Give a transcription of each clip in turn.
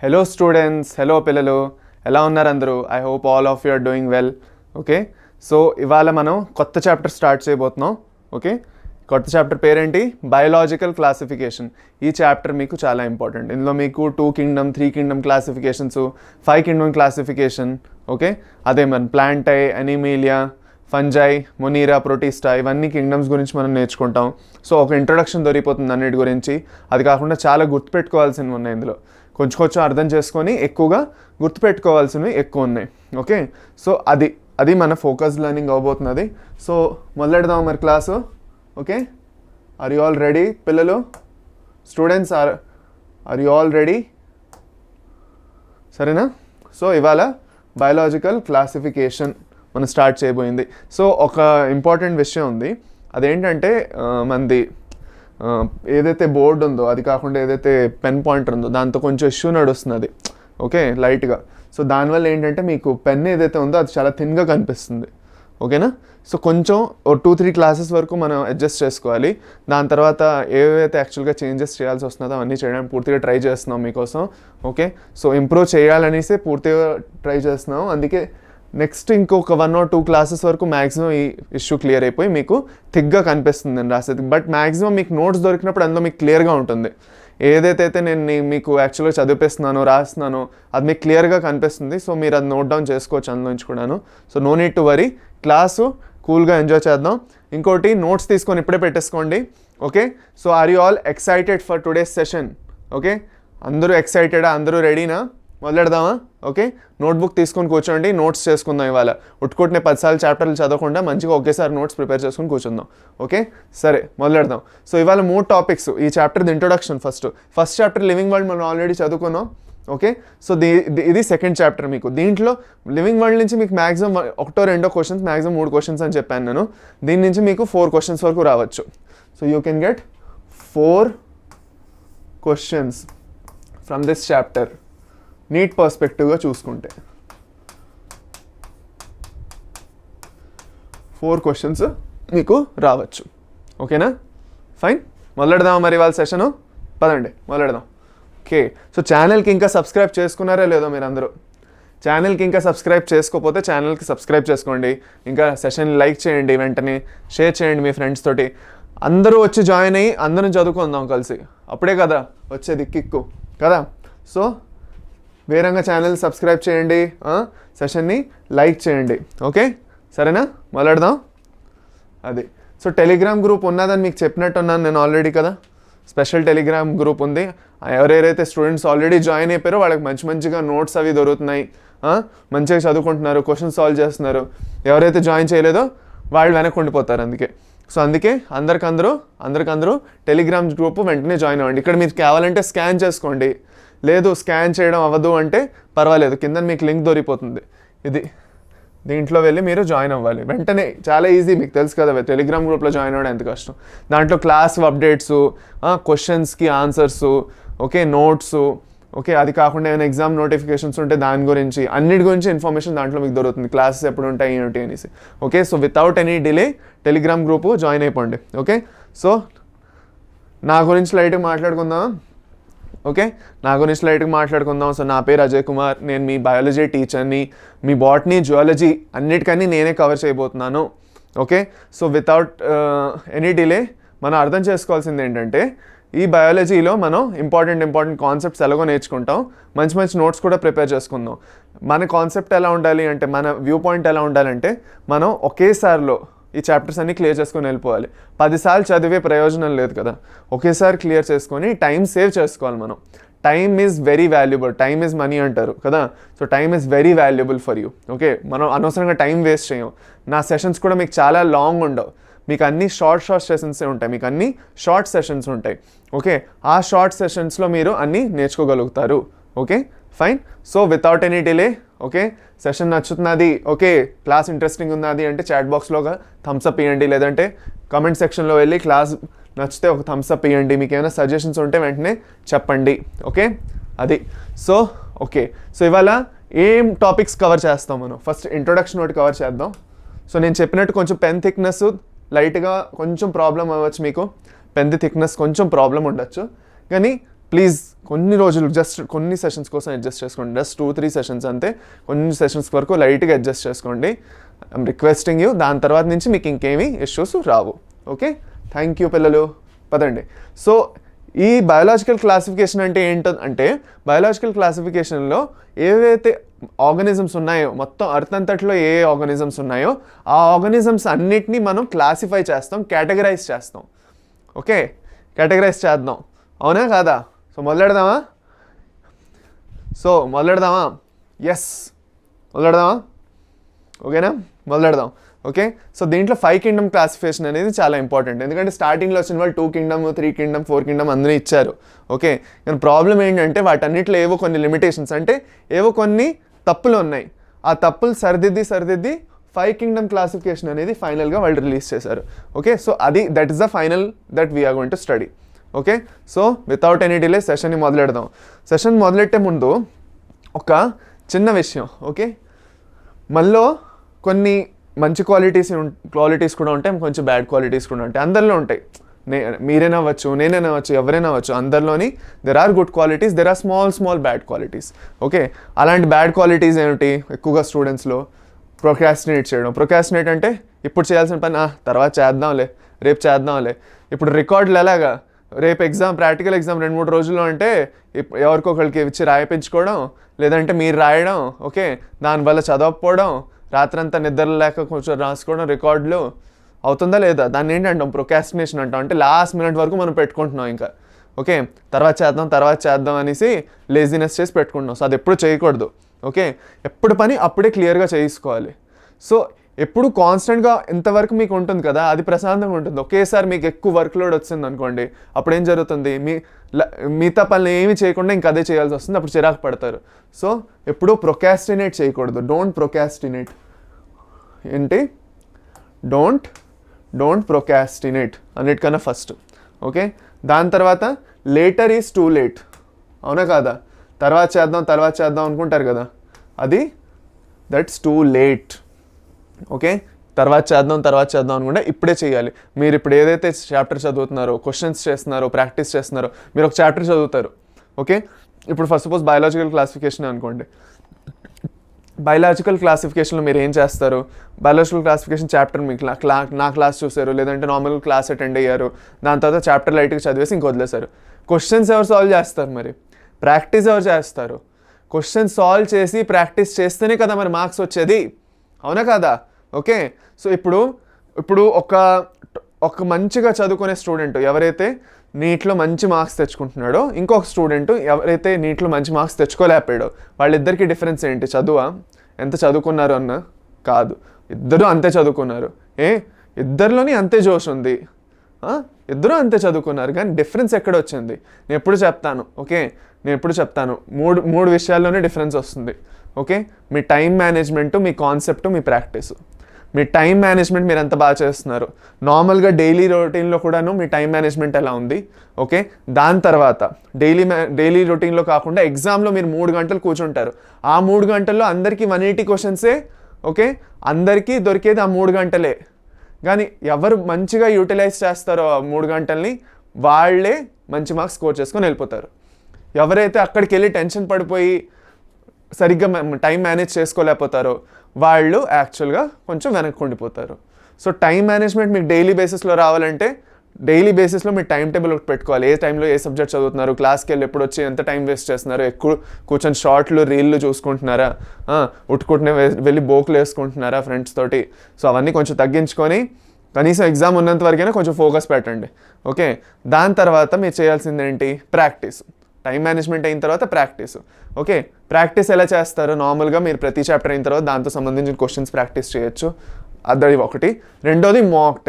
Hello students, hello పిల్లలు ఎలా ఉన్నారు అందరూ? I hope all of you are doing well. Okay, so ఇవాళ మనం కొత్త చాప్టర్ స్టార్ట్ చేయబోతున్నాం. ఓకే, కొత్త చాప్టర్ పేరేంటి? Biological classification. ఈ చాప్టర్ మీకు చాలా ఇంపార్టెంట్. ఇందులో మీకు 2 kingdom 3 kingdom classifications, 5 kingdom classification. Okay, అదే మన plantae, animalia, fungi, monera, protista, ఇవన్నీ కింగ్డమ్స్ గురించి మనం నేర్చుకుంటాం. సో ఒక ఇంట్రొడక్షన్ దొరికిపోతుంది అన్నిటి గురించి. అది కాకుండా చాలా గుర్తుపెట్టుకోవాల్సినవి ఉన్నాయి ఇందులో. కొంచెం కొంచెం అర్థం చేసుకొని ఎక్కువగా గుర్తుపెట్టుకోవాల్సినవి ఎక్కువ ఉన్నాయి. ఓకే, సో అది మన ఫోకస్ లెర్నింగ్ అవబోతున్నది. సో మొదలెడదాం మరి class. Okay, are you all ready పిల్లలు? Students are you all ready? సరేనా? సో ఇవాళ బయోలాజికల్ క్లాసిఫికేషన్ మనం స్టార్ట్ చేయబోయింది. సో ఒక ఇంపార్టెంట్ విషయం ఉంది. అదేంటంటే మనది ఏదైతే బోర్డు ఉందో అది కాకుండా ఏదైతే పెన్ పాయింటర్ ఉందో దాంతో కొంచెం ఇష్యూ నడుస్తున్నది. ఓకే, లైట్గా. సో దానివల్ల ఏంటంటే మీకు పెన్ ఏదైతే ఉందో అది చాలా థిన్గా కనిపిస్తుంది. ఓకేనా? సో కొంచెం 2-3 క్లాసెస్ వరకు మనం అడ్జస్ట్ చేసుకోవాలి. దాని తర్వాత ఏవైతే యాక్చువల్గా చేంజెస్ చేయాల్సి వస్తుందో అవన్నీ చేయడానికి పూర్తిగా ట్రై చేస్తున్నాం మీకోసం. ఓకే, సో ఇంప్రూవ్ చేయాలనేసి పూర్తిగా ట్రై చేస్తున్నాం. అందుకే నెక్స్ట్ ఇంకొక 1 or 2 క్లాసెస్ వరకు మ్యాక్సిమం ఈ ఇష్యూ క్లియర్ అయిపోయి మీకు థిక్గా కనిపిస్తుంది అని రాసేది. బట్ మ్యాక్సిమం మీకు నోట్స్ దొరికినప్పుడు అందులో మీకు క్లియర్గా ఉంటుంది. ఏదైతే నేను మీకు యాక్చువల్గా చదివిస్తున్నానో రాస్తున్నానో అది మీకు క్లియర్గా కనిపిస్తుంది. సో మీరు అది నోట్ డౌన్ చేసుకోవచ్చు అందులో నుంచి కూడాను. So no need to worry. Class కూల్గా ఎంజాయ్ చేద్దాం. ఇంకోటి, నోట్స్ తీసుకొని ఇప్పుడే పెట్టేసుకోండి. Okay, so are you all excited for today's session? Okay, అందరూ ఎక్సైటెడా? అందరూ రెడీనా? మొదలెడదామా? ఓకే, నోట్బుక్ తీసుకొని కూర్చోండి. నోట్స్ చేసుకుందాం. ఇవాళ ఉట్టుకుంటే 10 సార్లు చాప్టర్లు చదవకుండా మంచిగా ఒకేసారి నోట్స్ ప్రిపేర్ చేసుకుని కూర్చుందాం. ఓకే, సరే మొదలెడదాం. సో ఇవాళ 3 టాపిక్స్. ఈ చాప్టర్ది introduction. First chapter living world మనం ఆల్రెడీ చదువుకున్నాం. ఓకే, సో ఇది సెకండ్ చాప్టర్. మీకు దీంట్లో లివింగ్ వరల్డ్ నుంచి మీకు మ్యాక్సిమం 1-2 క్వశ్చన్స్, మ్యాక్సిమం 3 క్వశ్చన్స్ అని చెప్పాను నేను. దీని నుంచి మీకు 4 క్వశ్చన్స్ వరకు రావచ్చు. So you can get 4 questions from this chapter. NEET పర్స్పెక్టివ్గా చూసుకుంటే 4 క్వశ్చన్స్ మీకు రావచ్చు. ఓకేనా? ఫైన్, మొదలెడదాం మరి వాళ్ళ సెషను. పదండి మొదలెడదాం. ఓకే, సో ఛానల్కి ఇంకా సబ్స్క్రైబ్ చేసుకున్నారా లేదో మీరు అందరూ? ఛానల్కి ఇంకా సబ్స్క్రైబ్ చేసుకోకపోతే ఛానల్కి సబ్స్క్రైబ్ చేసుకోండి. ఇంకా సెషన్ లైక్ చేయండి, వెంటనే షేర్ చేయండి మీ ఫ్రెండ్స్ తోటి. అందరూ వచ్చి జాయిన్ అయ్యి అందరం చదువుకుందాం కలిసి. అప్పుడే కదా వచ్చేది కిక్కు కదా. సో వేరంగా ఛానల్ సబ్స్క్రైబ్ చేయండి, సెషన్ని లైక్ చేయండి. ఓకే, సరేనా? మొదలెడదాం. అది సో టెలిగ్రామ్ గ్రూప్ ఉన్నదని మీకు చెప్పినట్టున్నాను నేను ఆల్రెడీ కదా. స్పెషల్ టెలిగ్రామ్ గ్రూప్ ఉంది. ఎవరైతే స్టూడెంట్స్ ఆల్రెడీ జాయిన్ అయిపోయారో వాళ్ళకి మంచిగా నోట్స్ అవి దొరుకుతున్నాయి. మంచిగా చదువుకుంటున్నారు, క్వశ్చన్స్ సాల్వ్ చేస్తున్నారు. ఎవరైతే జాయిన్ చేయలేదో వాళ్ళు వెనక్కి ఉండిపోతారు. అందుకే అందరికందరూ టెలిగ్రామ్ గ్రూప్ వెంటనే జాయిన్ అవ్వండి. ఇక్కడ మీరు కావాలంటే స్కాన్ చేసుకోండి. లేదు స్కాన్ చేయడం అవ్వదు అంటే పర్వాలేదు, కింద మీకు లింక్ దొరికిపోతుంది. దీంట్లో వెళ్ళి మీరు జాయిన్ అవ్వాలి వెంటనే. చాలా ఈజీ, మీకు తెలుసు కదా టెలిగ్రామ్ గ్రూప్లో జాయిన్ అవ్వడం ఎంత కష్టం. దాంట్లో క్లాస్ అప్డేట్స్, క్వశ్చన్స్కి ఆన్సర్స్, ఓకే, నోట్స్, ఓకే, అది కాకుండా ఏమైనా ఎగ్జామ్ నోటిఫికేషన్స్ ఉంటే దాని గురించి అన్నిటి గురించి ఇన్ఫర్మేషన్ దాంట్లో మీకు దొరుకుతుంది. క్లాసెస్ ఎప్పుడు ఉంటాయి ఏంటి అనేసి. Okay, so without any delay Telegram group join అయిపోండి. ఓకే, సో నా గురించి లైట్గా మాట్లాడుకుందాం. సో నా పేరు అజయ్ కుమార్. నేను మీ బయాలజీ టీచర్ని. మీ బాటనీ, జువాలజీ అన్నిటికన్నీ నేనే కవర్ చేయబోతున్నాను. Okay, so without any delay మనం అర్థం చేసుకోవాల్సింది ఏంటంటే ఈ బయాలజీలో మనం ఇంపార్టెంట్ కాన్సెప్ట్స్ ఎలాగో నేర్చుకుంటాం. మంచి నోట్స్ కూడా ప్రిపేర్ చేసుకుందాం. మన కాన్సెప్ట్ ఎలా ఉండాలి అంటే, మన వ్యూ పాయింట్ ఎలా ఉండాలంటే, మనం ఒకేసారిలో ఈ చాప్టర్స్ అన్నీ క్లియర్ చేసుకొని వెళ్ళిపోవాలి. 10 సార్లు చదివే ప్రయోజనం లేదు కదా. ఒకేసారి క్లియర్ చేసుకొని టైం సేవ్ చేసుకోవాలి మనం. Time is very valuable. Time is money అంటారు కదా. So time is very valuable for you. Okay, మనం అనవసరంగా టైం వేస్ట్ చేయం. నా సెషన్స్ కూడా మీకు చాలా లాంగ్ ఉండవు. మీకు అన్ని షార్ట్ సెషన్సే ఉంటాయి. ఓకే, ఆ షార్ట్ సెషన్స్లో మీరు అన్నీ నేర్చుకోగలుగుతారు. Okay, fine. So without any delay, okay, session నచ్చుతున్నది, ఓకే, క్లాస్ ఇంట్రెస్టింగ్ ఉన్నది అంటే చాట్ బాక్స్లో ఒక థమ్స్అప్ ఇవ్వండి. లేదంటే కామెంట్ సెక్షన్లో వెళ్ళి క్లాస్ నచ్చితే ఒక థమ్స్అప్ ఇవ్వండి. మీకు ఏమైనా సజెషన్స్ ఉంటే వెంటనే చెప్పండి. ఓకే, అది సో ఓకే. సో ఇవాళ ఏం టాపిక్స్ కవర్ చేస్తాం మనం? ఫస్ట్ ఇంట్రొడక్షన్ ఒకటి కవర్ చేద్దాం. సో నేను చెప్పినట్టు కొంచెం పెన్ థిక్నెస్ లైట్గా కొంచెం ప్రాబ్లం అవ్వచ్చు. మీకు పెన్ థిక్నెస్ కొంచెం ప్రాబ్లం ఉండొచ్చు, కానీ ప్లీజ్ కొన్ని రోజులు జస్ట్ కొన్ని సెషన్స్ కోసం అడ్జస్ట్ చేసుకోండి, జస్ట్ 2-3 సెషన్స్ అంతే, కొన్ని సెషన్స్ వరకు లైట్గా అడ్జస్ట్ చేసుకోండి. I'm requesting you. దాని తర్వాత నుంచి మీకు ఇంకేమీ issues Rao. Okay, thank you పిల్లలు, పదండి. సో ఈ బయోలాజికల్ క్లాసిఫికేషన్ అంటే ఏంటంటే, బయోలాజికల్ క్లాసిఫికేషన్లో ఏవైతే ఆర్గానిజమ్స్ ఉన్నాయో, మొత్తం అర్త్ అంతట్లో ఏ ఆర్గానిజమ్స్ ఉన్నాయో ఆ ఆర్గానిజమ్స్ అన్నిటినీ మనం క్లాసిఫై చేస్తాం, కేటగరైజ్ చేస్తాం. ఓకే, కేటగరైజ్ చేద్దాం, అవునా కాదా? సో మొదలెడదామా? ఎస్, మొదలెడదామా? ఓకేనా, మొదలెడదాం. ఓకే, సో దీంట్లో 5 కింగ్డమ్ క్లాసిఫికేషన్ అనేది చాలా ఇంపార్టెంట్. ఎందుకంటే స్టార్టింగ్లో వచ్చిన వాళ్ళు 2 కింగ్డమ్ 3 కింగ్డమ్ 4 కింగ్డమ్ అందరూ ఇచ్చారు. ఓకే, కానీ ప్రాబ్లం ఏంటంటే వాటన్నిటిలో ఏవో కొన్ని లిమిటేషన్స్, అంటే ఏవో కొన్ని తప్పులు ఉన్నాయి. ఆ తప్పులు సరిదిద్ది 5 కింగ్డమ్ క్లాసిఫికేషన్ అనేది ఫైనల్గా వాళ్ళు రిలీజ్ చేశారు. Okay, so that is the final that we are going to study. Okay, so without any delay సెషన్ని మొదలెడదాం. సెషన్ మొదలెట్టే ముందు ఒక చిన్న విషయం. ఓకే, మనలో కొన్ని మంచి క్వాలిటీస్ కూడా ఉంటాయి, కొంచెం బ్యాడ్ క్వాలిటీస్ కూడా ఉంటాయి, అందరిలో ఉంటాయి. మీరైనా అవ్వచ్చు, నేనైనా అవ్వచ్చు, ఎవరైనా అవ్వచ్చు, అందరిలోని there are good qualities, there are small bad qualities. Okay, అలాంటి బ్యాడ్ క్వాలిటీస్ ఏమిటి? ఎక్కువగా స్టూడెంట్స్లో ప్రొకాస్టినేట్ చేయడం. ప్రొకాస్టినేట్ అంటే ఇప్పుడు చేయాల్సిన పని తర్వాత చేద్దాంలే, రేపు చేద్దాంలే. ఇప్పుడు రికార్డులు ఎలాగా, రేపు ప్రాక్టికల్ ఎగ్జామ్ 2-3 రోజుల్లో అంటే ఎవరికొకరికి ఇచ్చి రాయిపించుకోవడం, లేదంటే మీరు రాయడం. ఓకే, దానివల్ల చదవకపోవడం, రాత్రంతా నిద్ర లేక కొంచెం రాసుకోవడం రికార్డులు అవుతుందా లేదా? దాన్ని ఏంటంటాం? ప్రొకాస్టినేషన్ అంటాం. అంటే లాస్ట్ మినిట్ వరకు మనం పెట్టుకుంటున్నాం ఇంకా. ఓకే, తర్వాత చేద్దాం అనేసి లేజినెస్ చేసి పెట్టుకుంటున్నాం. సో అది ఎప్పుడు చేయకూడదు. ఓకే, ఎప్పుడు పని అప్పుడే క్లియర్గా చేసుకోవాలి. సో ఎప్పుడు కాన్స్టెంట్గా ఇంతవరకు మీకు ఉంటుంది కదా, అది ప్రశాంతంగా ఉంటుంది. ఒకేసారి మీకు ఎక్కువ వర్క్ లోడ్ వచ్చింది అనుకోండి, అప్పుడు ఏం జరుగుతుంది? మిగతా పనులు ఏమి చేయకుండా ఇంకా అదే చేయాల్సి వస్తుంది, అప్పుడు చిరాకు పడతారు. సో ఎప్పుడూ ప్రొకాస్టినేట్ చేయకూడదు. Don't procrastinate. ఏంటి? డోంట్ ప్రొకాస్టినేట్ అన్నిటికన్నా ఫస్ట్. ఓకే, దాని తర్వాత లేటర్ ఈజ్ టూ లేట్, అవునా కాదా? తర్వాత చేద్దాం అనుకుంటారు కదా, దట్స్ టూ లేట్. ఓకే, తర్వాత చేద్దాం అనుకుంటే ఇప్పుడే చేయాలి. మీరు ఇప్పుడు ఏదైతే చాప్టర్ చదువుతున్నారో, క్వశ్చన్స్ చేస్తున్నారో, ప్రాక్టీస్ చేస్తున్నారో, మీరు ఒక చాప్టర్ చదువుతారు. ఓకే, ఇప్పుడు ఫస్ట్ సపోజ్ బయాలజికల్ క్లాసిఫికేషన్ అనుకోండి. బయాలజికల్ క్లాసిఫికేషన్లో మీరు ఏం చేస్తారు? బయాలజికల్ క్లాసిఫికేషన్ చాప్టర్ మీకు నా క్లాస్ చూసారు, లేదంటే నార్మల్ క్లాస్ అటెండ్ అయ్యారు, దాని తర్వాత చాప్టర్ లైట్గా చదివేసి ఇంక వదిలేశారు. క్వశ్చన్స్ ఎవరు సాల్వ్ చేస్తారు? మరి ప్రాక్టీస్ ఎవరు చేస్తారు? క్వశ్చన్ సాల్వ్ చేసి ప్రాక్టీస్ చేస్తేనే కదా మరి మార్క్స్ వచ్చేది, అవునా కదా? ఓకే, సో ఇప్పుడు ఒక మంచిగా చదువుకునే స్టూడెంట్ ఎవరైతే నీట్లో మంచి మార్క్స్ తెచ్చుకుంటున్నాడో, ఇంకొక స్టూడెంట్ ఎవరైతే నీట్లో మంచి మార్క్స్ తెచ్చుకోలేకపోయాడో, వాళ్ళిద్దరికీ డిఫరెన్స్ ఏంటి? చదువా? ఎంత చదువుకున్నారు అన్న కాదు, ఇద్దరు అంతే చదువుకున్నారు. ఇద్దరిలోని అంతే జోష్ ఉంది, ఇద్దరు అంతే చదువుకున్నారు, కానీ డిఫరెన్స్ ఎక్కడ వచ్చింది? నేను ఎప్పుడు చెప్తాను మూడు విషయాల్లోనే డిఫరెన్స్ వస్తుంది. ఓకే, మీ టైం మేనేజ్మెంటు, మీ కాన్సెప్ట్, మీ ప్రాక్టీస్. మీ టైం మేనేజ్మెంట్ మీరు ఎంత బాగా చేస్తున్నారు, నార్మల్గా డైలీ రొటీన్లో కూడాను మీ టైం మేనేజ్మెంట్ ఎలా ఉంది. ఓకే, దాని తర్వాత డైలీ రొటీన్లో కాకుండా ఎగ్జామ్లో మీరు 3 గంటలు కూర్చుంటారు. ఆ 3 గంటల్లో అందరికీ 180 క్వశ్చన్సే. ఓకే, అందరికీ దొరికేది ఆ 3 గంటలే. కానీ ఎవరు మంచిగా యూటిలైజ్ చేస్తారో ఆ 3 గంటల్ని, వాళ్ళే మంచి మార్క్స్ స్కోర్ చేసుకొని వెళ్ళిపోతారు. ఎవరైతే అక్కడికి వెళ్ళి టెన్షన్ పడిపోయి సరిగ్గా టైం మేనేజ్ చేసుకోలేకపోతారో వాళ్ళు యాక్చువల్గా కొంచెం వెనక్కి ఉండిపోతారు. సో టైం మేనేజ్మెంట్ మీకు డైలీ బేసిస్లో రావాలంటే, డైలీ బేసిస్లో మీరు టైం టేబుల్ ఒకటి పెట్టుకోవాలి. ఏ టైంలో ఏ సబ్జెక్ట్ చదువుతున్నారు, క్లాస్కి వెళ్ళి ఎప్పుడు వచ్చి ఎంత టైం వేస్ట్ చేస్తున్నారు, ఎక్కువ కూర్చొని షార్ట్లు రీల్లు చూసుకుంటున్నారా, ఉట్టుకుంటూనే వెళ్ళి బోకులు వేసుకుంటున్నారా ఫ్రెండ్స్ తోటి. సో అవన్నీ కొంచెం తగ్గించుకొని కనీసం ఎగ్జామ్ ఉన్నంత వరకైనా కొంచెం ఫోకస్ పెట్టండి. ఓకే, దాని తర్వాత మీరు చేయాల్సింది ఏంటి? ప్రాక్టీస్. టైం మేనేజ్మెంట్ అయిన తర్వాత ప్రాక్టీస్. ఓకే, ప్రాక్టీస్ ఎలా చేస్తారు? నార్మల్గా మీరు ప్రతి చాప్టర్ అయిన తర్వాత దాంతో సంబంధించిన క్వశ్చన్స్ ప్రాక్టీస్ చేయొచ్చు, అది ఒకటి. రెండోది మాక్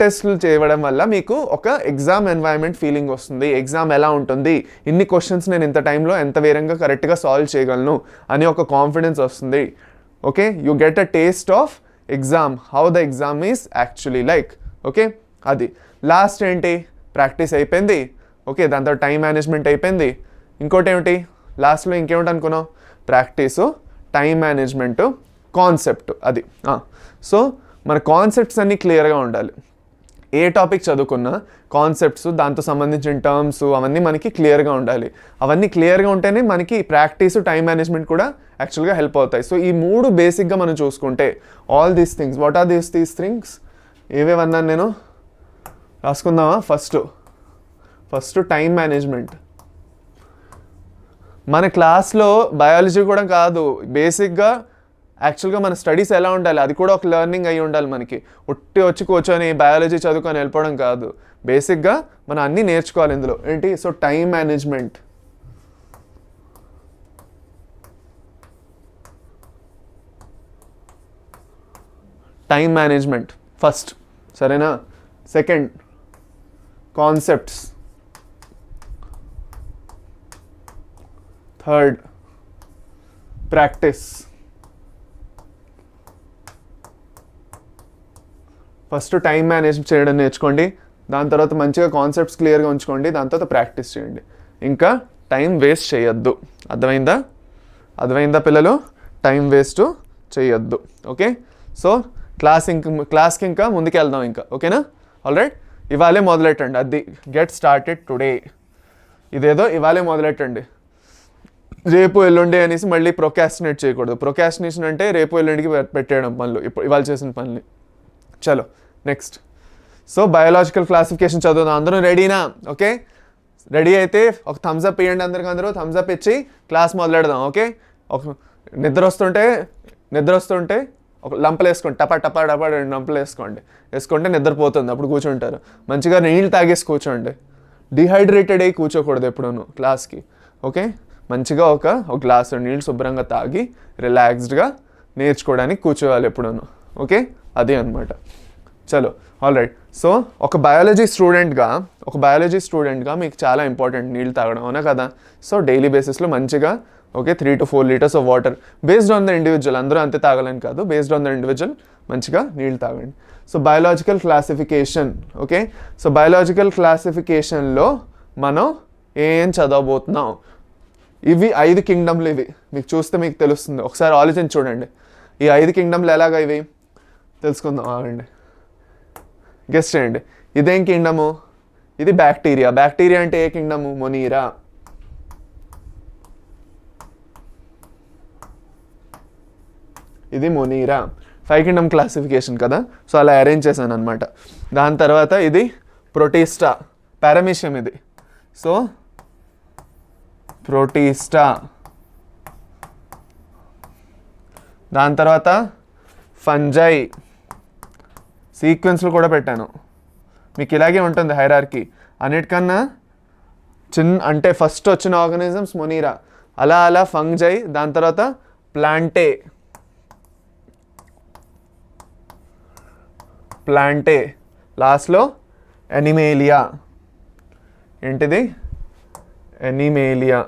టెస్ట్లు చేయడం వల్ల మీకు ఒక ఎగ్జామ్ ఎన్వైరన్మెంట్ ఫీలింగ్ వస్తుంది. ఎగ్జామ్ ఎలా ఉంటుంది, ఇన్ని క్వశ్చన్స్ నేను ఇంత టైంలో ఎంత వేరంగా కరెక్ట్గా సాల్వ్ చేయగలను అని ఒక కాన్ఫిడెన్స్ వస్తుంది. Okay, you get a taste of exam, how the exam is actually like. Okay, అది లాస్ట్ ఏంటి? ప్రాక్టీస్ అయిపోయింది. ఓకే, దాంతో టైం మేనేజ్మెంట్ అయిపోయింది. ఇంకోటి ఏమిటి లాస్ట్లో? ఇంకేమిటి అనుకున్నావు? Practice, time management, concept. అది సో మన కాన్సెప్ట్స్ అన్నీ క్లియర్గా ఉండాలి. ఏ టాపిక్ చదువుకున్నా కాన్సెప్ట్స్, దాంతో సంబంధించిన టర్మ్స్ అవన్నీ మనకి క్లియర్గా ఉండాలి. అవన్నీ క్లియర్గా ఉంటేనే మనకి ప్రాక్టీస్, టైం మేనేజ్మెంట్ కూడా యాక్చువల్గా హెల్ప్ అవుతాయి. సో ఈ 3 బేసిక్గా మనం చూసుకుంటే all these things, what are these things, ఏవేవన్నాను నేను రాసుకుందామా? First time management. మన క్లాస్లో బయాలజీ కూడా కాదు, బేసిక్గా యాక్చువల్గా మన స్టడీస్ ఎలా ఉండాలి అది కూడా ఒక లెర్నింగ్ అయ్యి ఉండాలి మనకి. వచ్చి కూర్చొని బయాలజీ చదువుకొని వెళ్ళిపోవడం కాదు, బేసిక్గా మనం అన్నీ నేర్చుకోవాలి ఇందులో. ఏంటి? So time management. Time management first, సరేనా? Second concepts, third practice. First time manage చేయడం నేర్చుకోండి, దాని తర్వాత మంచిగా కాన్సెప్ట్స్ క్లియర్గా ఉంచుకోండి, దాని తర్వాత ప్రాక్టీస్ చేయండి. ఇంకా టైం వేస్ట్ చేయొద్దు. అర్థమైందా పిల్లలు? టైం వేస్ట్ చేయొద్దు. ఓకే, సో క్లాస్కి ఇంకా ముందుకు వెళ్దాం ఇంకా. ఓకేనా? ఆల్రైట్, ఇవాళే మొదలెట్టండి. అది గెట్ స్టార్టెడ్ టుడే. ఇదేదో ఇవాళే మొదలెట్టండి, రేపు ఎల్లుండి అనేసి మళ్ళీ ప్రొకాస్టినేట్ చేయకూడదు. ప్రొకాస్టినేషన్ అంటే రేపు ఎల్లుండికి పెట్టేయడం పనులు, ఇప్పుడు ఇవాళ చేసిన పనులు. చలో నెక్స్ట్. సో బయాలజికల్ క్లాసిఫికేషన్ చదువుదాం. అందరూ రెడీనా? ఓకే, రెడీ అయితే ఒక థమ్స్అప్ ఇవ్వండి. అందరూ థమ్స్అప్ ఇచ్చి క్లాస్ మొదలెడదాం. ఓకే, ఒక నిద్ర వస్తుంటే ఒక లంపలు వేసుకోండి, టపా 2 లంపలు వేసుకుంటే నిద్రపోతుంది, అప్పుడు కూర్చుంటారు. మంచిగా నీళ్ళు తాగేసి కూర్చోండి, డిహైడ్రేటెడ్ అయ్యి కూర్చోకూడదు ఎప్పుడూను క్లాస్కి. ఓకే, మంచిగా ఒక గ్లాసు నీళ్ళు శుభ్రంగా తాగి రిలాక్స్డ్గా నేర్చుకోవడానికి కూర్చోవాలి ఎప్పుడూను. ఓకే, అది అనమాట. చలో ఆల్రైట్. సో ఒక బయాలజీ స్టూడెంట్గా మీకు చాలా ఇంపార్టెంట్ నీళ్ళు తాగడం, అవునా కదా? సో డైలీ బేసిస్లో మంచిగా 3 to 4 liters of water, based on the individual. అందరూ అంతే తాగాలని కాదు, బేస్డ్ ఆన్ ద ఇండివిజువల్ మంచిగా నీళ్ళు తాగండి. So biological classification. Okay, so biological క్లాసిఫికేషన్లో మనం ఏం చదవబోతున్నాం? ఇవి 5 కింగ్డమ్లు. ఇవి మీకు చూస్తే మీకు తెలుస్తుంది, ఒకసారి ఆలోచించి చూడండి. ఈ 5 కింగ్డమ్లు ఎలాగా ఇవి తెలుసుకుందాం. ఆగండి, గెస్ట్ చేయండి. ఇదేం కింగ్డము? ఇది బ్యాక్టీరియా. బ్యాక్టీరియా అంటే ఏ కింగ్డము? మొనీరా. ఇది మొనీరా. 5 కింగ్డమ్ క్లాసిఫికేషన్ కదా, సో అలా అరేంజ్ చేశాను అనమాట. దాని తర్వాత ఇది ప్రోటిస్టా, పారామీషియం ఇది. So Protista. దాని తర్వాత ఫంజై. సీక్వెన్స్లో కూడా పెట్టాను, మీకు ఇలాగే ఉంటుంది హైరార్కీ. అన్నిటికన్నా అంటే ఫస్ట్ వచ్చిన ఆర్గానిజమ్స్ మొనీరా, అలా ఫంజై, దాని తర్వాత ప్లాంటే, లాస్ట్లో ఎనిమేలియా. ఏంటిది? ఎనిమేలియా.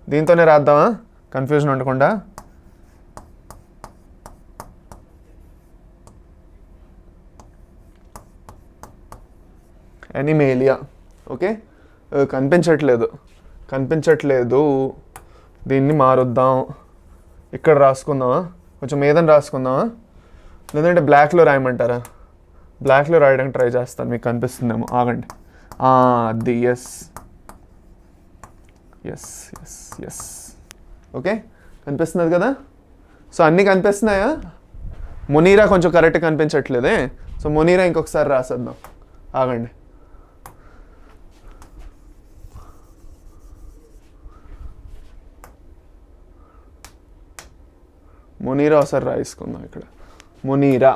దీంతోనే రాద్దామా, కన్ఫ్యూజన్ ఉండకుండా. ఎనిమేలియా. ఓకే, కనిపించట్లేదు. దీన్ని మారుద్దాం, ఇక్కడ రాసుకుందామా? కొంచెం ఏదని రాసుకుందామా? లేదంటే బ్లాక్లో రాయమంటారా? బ్లాక్లో రాయడానికి ట్రై చేస్తాను, మీకు కనిపిస్తుందేమో. ఆగండి, అది ఎస్. ఓకే, కనిపిస్తున్నది కదా? సో అన్నీ కనిపిస్తున్నాయా? మొనీరా కొంచెం కరెక్ట్గా కనిపించట్లేదే, సో మొనీరా ఇంకొకసారి రాసేద్దాం. ఆగండి, మొనీరా ఒకసారి రాసుకుందాం ఇక్కడ. మొనీరా.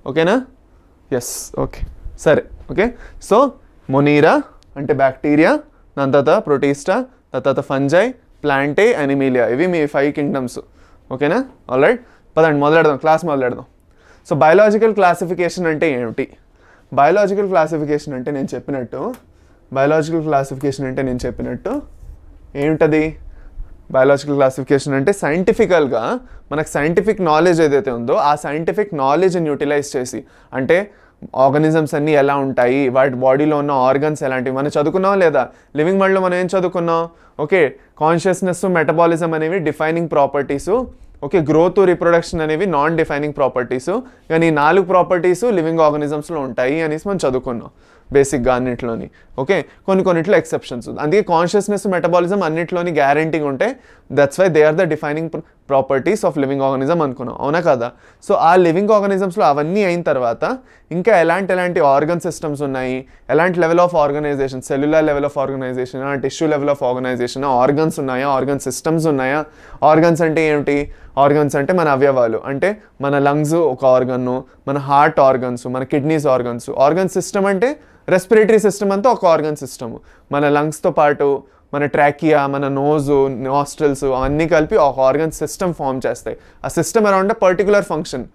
ఓకేనా? ఎస్, ఓకే, సరే. ఓకే, సో మొనీరా అంటే బ్యాక్టీరియా, దాని తర్వాత ప్రోటిస్టా, దాని తర్వాత ఫంజై, ప్లాంటే, ఎనిమేలియా. ఇవి మీ 5 కింగ్డమ్స్. ఓకేనా? ఆల్రైట్, పదండి క్లాస్ మొదలెడదాం. సో బయాలజికల్ క్లాసిఫికేషన్ అంటే ఏమిటి? బయాలజికల్ క్లాసిఫికేషన్ అంటే నేను చెప్పినట్టు ఏమిటది? బయాలజికల్ క్లాసిఫికేషన్ అంటే సైంటిఫికల్గా మనకు సైంటిఫిక్ నాలెడ్జ్ ఏదైతే ఉందో ఆ సైంటిఫిక్ నాలెడ్జ్ని యూటిలైజ్ చేసి, అంటే ఆర్గానిజమ్స్ అన్నీ ఎలా ఉంటాయి, వాటి బాడీలో ఉన్న ఆర్గన్స్ ఎలాంటివి మనం చదువుకున్నాం లేదా? లివింగ్ వరల్డ్లో మనం ఏం చదువుకున్నాం? ఓకే, కాన్షియస్నెస్, మెటబాలిజం అనేవి defining properties. Okay, growth reproduction అనేవి నాన్ డిఫైనింగ్ ప్రాపర్టీస్, కానీ ఈ 4 ప్రాపర్టీస్ లివింగ్ ఆర్గానిజమ్స్లో ఉంటాయి అనేసి మనం చదువుకున్నాం బేసిక్గా అన్నిట్లోని. ఓకే, కొన్నిట్లో ఎక్సెప్షన్స్. అందుకే కాన్షియస్నెస్, మెటబాలిజం అన్నిట్లోని గ్యారంటీగా ఉంటే that's why they are the defining properties of living organism అనుకున్నాం, అవునా కదా? సో ఆ లివింగ్ ఆర్గానిజమ్స్లో అవన్నీ అయిన తర్వాత ఇంకా ఎలాంటి ఆర్గన్ సిస్టమ్స్ ఉన్నాయి, ఎలాంటి level of organization, cellular level of organization, tissue level of organization, organs ఉన్నాయా, ఆర్గన్ సిస్టమ్స్ ఉన్నాయా. ఆర్గన్స్ అంటే ఏమిటి? ఆర్గన్స్ అంటే మన అవయవాలు, అంటే మన లంగ్స్ ఒక ఆర్గన్, మన హార్ట్ ఆర్గన్స్, మన కిడ్నీస్ ఆర్గన్స్. ఆర్గన్ సిస్టమ్ అంటే రెస్పిరేటరీ సిస్టమ్ అంతా ఒక ఆర్గన్ సిస్టమ్. మన లంగ్స్తో పాటు మన ట్రాకియా, మన నోజు, నాస్ట్రిల్స్ అవన్నీ కలిపి ఒక ఆర్గన్ సిస్టమ్ ఫామ్ చేస్తాయి. ఆ system around particular function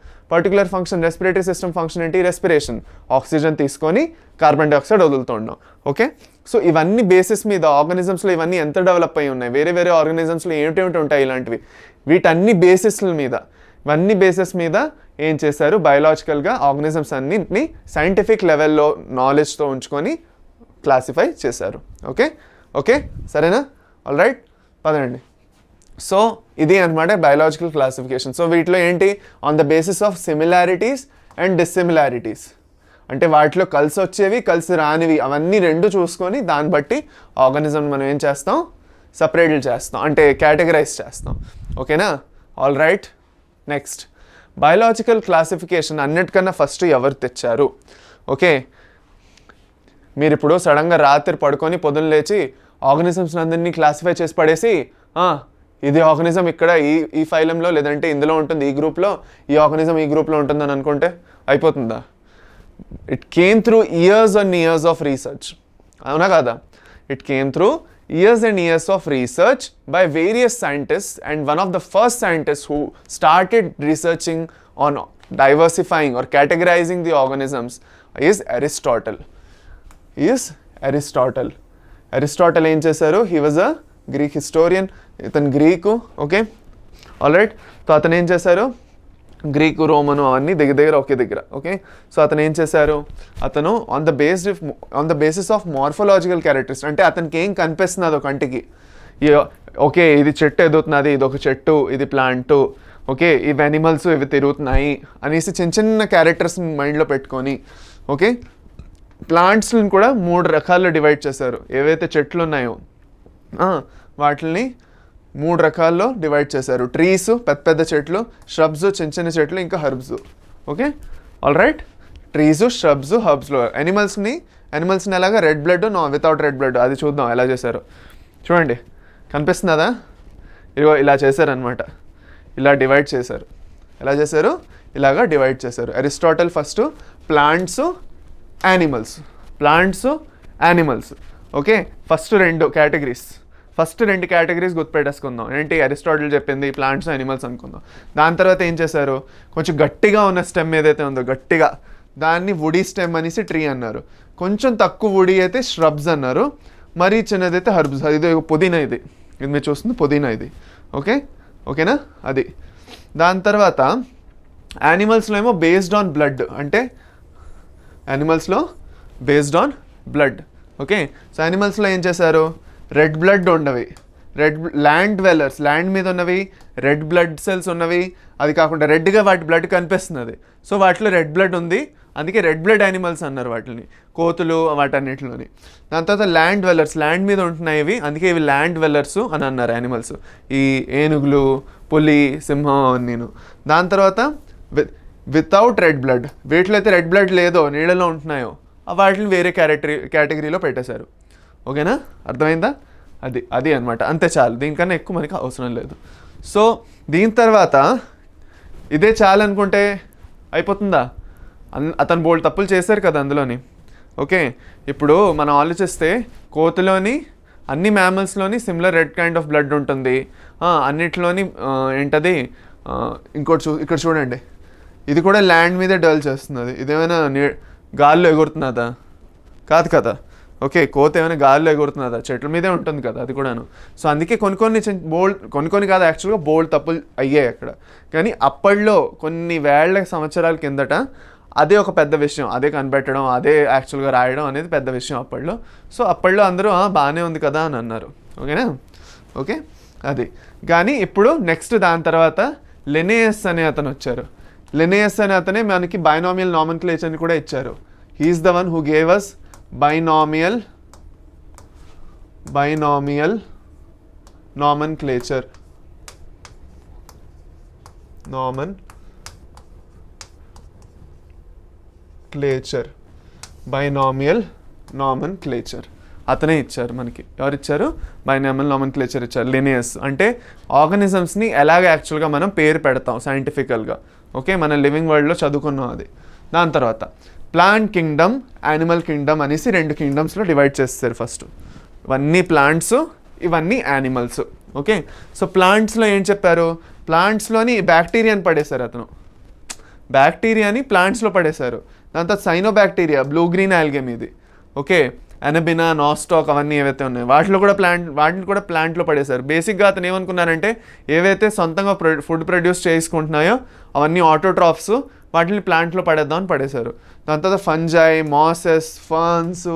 respiratory system function ఏంటి? రెస్పిరేషన్, ఆక్సిజన్ తీసుకొని కార్బన్ డైఆక్సైడ్ వదులుతుంటాం. ఓకే, సో ఇవన్నీ బేసిస్ మీద ఆర్గానిజమ్స్లో ఇవన్నీ ఎంత డెవలప్ అయి ఉన్నాయి, వేరే ఆర్గానిజమ్స్లో ఏమిటి ఉంటాయి ఇలాంటివి, వీటన్ని ఇవన్నీ బేసిస్ మీద ఏం చేశారు? బయోలాజికల్గా ఆర్గానిజమ్స్ అన్నింటినీ సైంటిఫిక్ లెవెల్లో నాలెడ్జ్తో ఉంచుకొని క్లాసిఫై చేశారు. ఓకే సరేనా? ఆల్ రైట్, పదండి. సో ఇది అనమాట బయోలాజికల్ క్లాసిఫికేషన్. సో వీటిలో ఏంటి? On the basis of similarities and dissimilarities, అంటే వాటిలో కలిసి వచ్చేవి, కలిసి రానివి, అవన్నీ రెండు చూసుకొని దాన్ని బట్టి ఆర్గానిజం మనం ఏం చేస్తాం? సపరేట్లు చేస్తాం, అంటే కేటగరైజ్ చేస్తాం. ఓకేనా? All right, next biological classification అన్నిటికన్నా ఫస్ట్ ఎవరు తెచ్చారు? ఓకే, మీరు ఇప్పుడు సడన్గా రాత్రి పడుకొని పొద్దున్న లేచి ఆర్గానిజమ్స్ అందరినీ క్లాసిఫై చేసి పడేసి ఇది ఆర్గానిజం ఇక్కడ ఈ ఫైలంలో, లేదంటే ఇందులో ఉంటుంది, ఈ గ్రూప్లో, ఈ ఆర్గానిజం ఈ గ్రూప్లో ఉంటుందని అనుకుంటే అయిపోతుందా? It came through years and years of research, అవునా కదా? It came through years and years of research by various scientists, and one of the first scientists who started researching on diversifying or categorizing the organisms is Aristotle. Aristotle ఏం చేశారు? He was a Greek historian. ఇతను Greek. Okay, all right. So అతను ఏం చేశారు? Greek, రోమను అవన్నీ దగ్గర ఒకే దగ్గర. Okay, so అతను ఏం చేశారు? అతను on the basis of morphological characters, అంటే అతనికి ఏం కనిపిస్తున్నది ఒక కంటికి, ఓకే ఇది చెట్టు ఎదుగుతున్నది, ఇది ఒక చెట్టు, ఇది ప్లాంటు, ఓకే ఇవి యానిమల్స్, ఇవి తిరుగుతున్నాయి అనేసి చిన్న క్యారెక్టర్స్ మైండ్లో పెట్టుకొని, ఓకే ప్లాంట్స్ని కూడా 3 రకాల్లో డివైడ్ చేశారు. ఏవైతే చెట్లు ఉన్నాయో వాటిని 3 రకాల్లో డివైడ్ చేశారు. ట్రీస్ పెద్ద చెట్లు, shrubs చిన్న చెట్లు, ఇంకా herbs. Okay, all right. Trees, shrubs, హర్బ్స్లో యానిమల్స్ని ఎలాగా red blood, without red blood, అది చూద్దాం ఎలా చేశారు. చూడండి, కనిపిస్తున్నదా? ఇదిగో ఇలా చేశారనమాట, ఇలా డివైడ్ చేశారు. ఎలా చేశారు? ఇలాగా డివైడ్ చేశారు. Aristotle first plants, animals. Okay, first రెండు కేటగిరీస్ గుర్తుపెట్టేసుకుందాం. ఏంటి? అరిస్టాటిల్ చెప్పింది ప్లాంట్స్, యానిమల్స్ అనుకుందాం. దాని తర్వాత ఏం చేశారు? కొంచెం గట్టిగా ఉన్న స్టెమ్ ఏదైతే ఉందో గట్టిగా, దాన్ని వుడీ స్టెమ్ అనేసి ట్రీ అన్నారు. కొంచెం తక్కువ వుడీ అయితే shrubs అన్నారు. మరీ చిన్నదైతే హర్బ్స్. ఇది పుదీనా, ఇది మీరు చూస్తుంది పుదీనా ఇది. ఓకేనా? అది. దాని తర్వాత యానిమల్స్లో ఏమో బేస్డ్ ఆన్ బ్లడ్, అంటే యానిమల్స్లో based on blood. Okay, so యానిమల్స్లో ఏం చేశారు? రెడ్ బ్లడ్ ఉన్నవి, ల్యాండ్ డ్వెల్లర్స్, ల్యాండ్ మీద ఉన్నవి, రెడ్ బ్లడ్ సెల్స్ ఉన్నవి. అది కాకుండా రెడ్గా వాటి బ్లడ్ కనిపిస్తున్నది, సో వాటిలో రెడ్ బ్లడ్ ఉంది, అందుకే రెడ్ బ్లడ్ యానిమల్స్ అన్నారు వాటిని, కోతులు వాటన్నిటిలోని. దాని తర్వాత ల్యాండ్ డ్వెల్లర్స్, ల్యాండ్ మీద ఉంటున్నాయి ఇవి, అందుకే ఇవి ల్యాండ్ డ్వెల్లర్స్ అని అన్నారు యానిమల్స్, ఈ ఏనుగులు, పులి, సింహం అన్నీను. దాని తర్వాత వితౌట్ రెడ్ బ్లడ్, వీటిలో అయితే రెడ్ బ్లడ్ లేదో, నీళ్ళలో ఉంటున్నాయో, వాటిని వేరే కేటగిరీలో పెట్టేశారు. ఓకేనా? అర్థమైందా? అది అనమాట. అంతే, చాలు, దీనికన్నా ఎక్కువ మనకి అవసరం లేదు. సో దీని తర్వాత ఇదే చాలు అనుకుంటే అయిపోతుందా? అతను బోల్డ్ తప్పులు చేశారు కదా అందులోని. ఓకే, ఇప్పుడు మనం ఆలోచిస్తే కోతులోని, అన్ని మ్యామల్స్లోని similar red kind of blood ఉంటుంది. అన్నిట్లోని ఏంటది ఇక్కడ చూడండి, ఇది కూడా ల్యాండ్ మీదే డెవలప్ చేస్తున్నది. ఇదేమైనా గాల్లో ఎగురుతున్నదా? కాదు కదా. ఓకే, కోత ఏమైనా గాల్లో ఎగురుతున్నదా? చెట్ల మీదే ఉంటుంది కదా అది కూడాను. సో అందుకే కొన్ని కాదు, యాక్చువల్గా బోల్డ్ తప్పులు అయ్యాయి అక్కడ. కానీ అప్పట్లో కొన్ని వేల సంవత్సరాల కిందట అదే ఒక పెద్ద విషయం, అదే కనిపెట్టడం, అదే యాక్చువల్గా రాయడం అనేది పెద్ద విషయం అప్పట్లో. సో అప్పట్లో అందరూ బాగానే ఉంది కదా అని అన్నారు. ఓకేనా? ఓకే, అది. కానీ ఇప్పుడు నెక్స్ట్ దాని తర్వాత లినేయస్ అనే అతను వచ్చారు. లినేయస్ అనే అతనే మనకి బైనామియల్ నామన్క్లేచర్ని కూడా ఇచ్చారు. He is the one who gave us binomial nomenclature. Binomial nomenclature అతనే ఇచ్చారు మనకి. ఎవరు ఇచ్చారు? బైనామియల్ నామన్క్లేచర్ ఇచ్చారు, లినియస్. అంటే ఆర్గానిజమ్స్ని ఎలాగ యాక్చువల్గా మనం పేరు పెడతాం సైంటిఫికల్గా. ఓకే, మన లివింగ్ వరల్డ్లో చదువుకున్నాం అది. దాని తర్వాత ప్లాంట్ కింగ్డమ్, యానిమల్ కింగ్డమ్ అనేసి 2 కింగ్డమ్స్లో డివైడ్ చేస్తారు. ఫస్ట్ ఇవన్నీ ప్లాంట్స్, ఇవన్నీ యానిమల్స్. ఓకే, సో ప్లాంట్స్లో ఏం చెప్పారు? ప్లాంట్స్లోని బ్యాక్టీరియాని పడేశారు అతను. బ్యాక్టీరియాని ప్లాంట్స్లో పడేశారు. దాని తర్వాత సైనోబ్యాక్టీరియా, బ్లూ గ్రీన్ ఆల్గే ఇది. ఓకే, అనబినా, నాస్టాక్ అవన్నీ ఏవైతే ఉన్నాయో వాటిని కూడా ప్లాంట్లో పడేశారు. బేసిక్గా అతను ఏమనుకున్నారంటే ఏవైతే సొంతంగా ఫుడ్ ప్రొడ్యూస్ చేసుకుంటున్నాయో అవన్నీ ఆటోట్రాఫ్స్, వాటిని ప్లాంట్లో పడేద్దామని పడేశారు. దాని తర్వాత ఫంజై, మాసెస్, ఫర్న్స్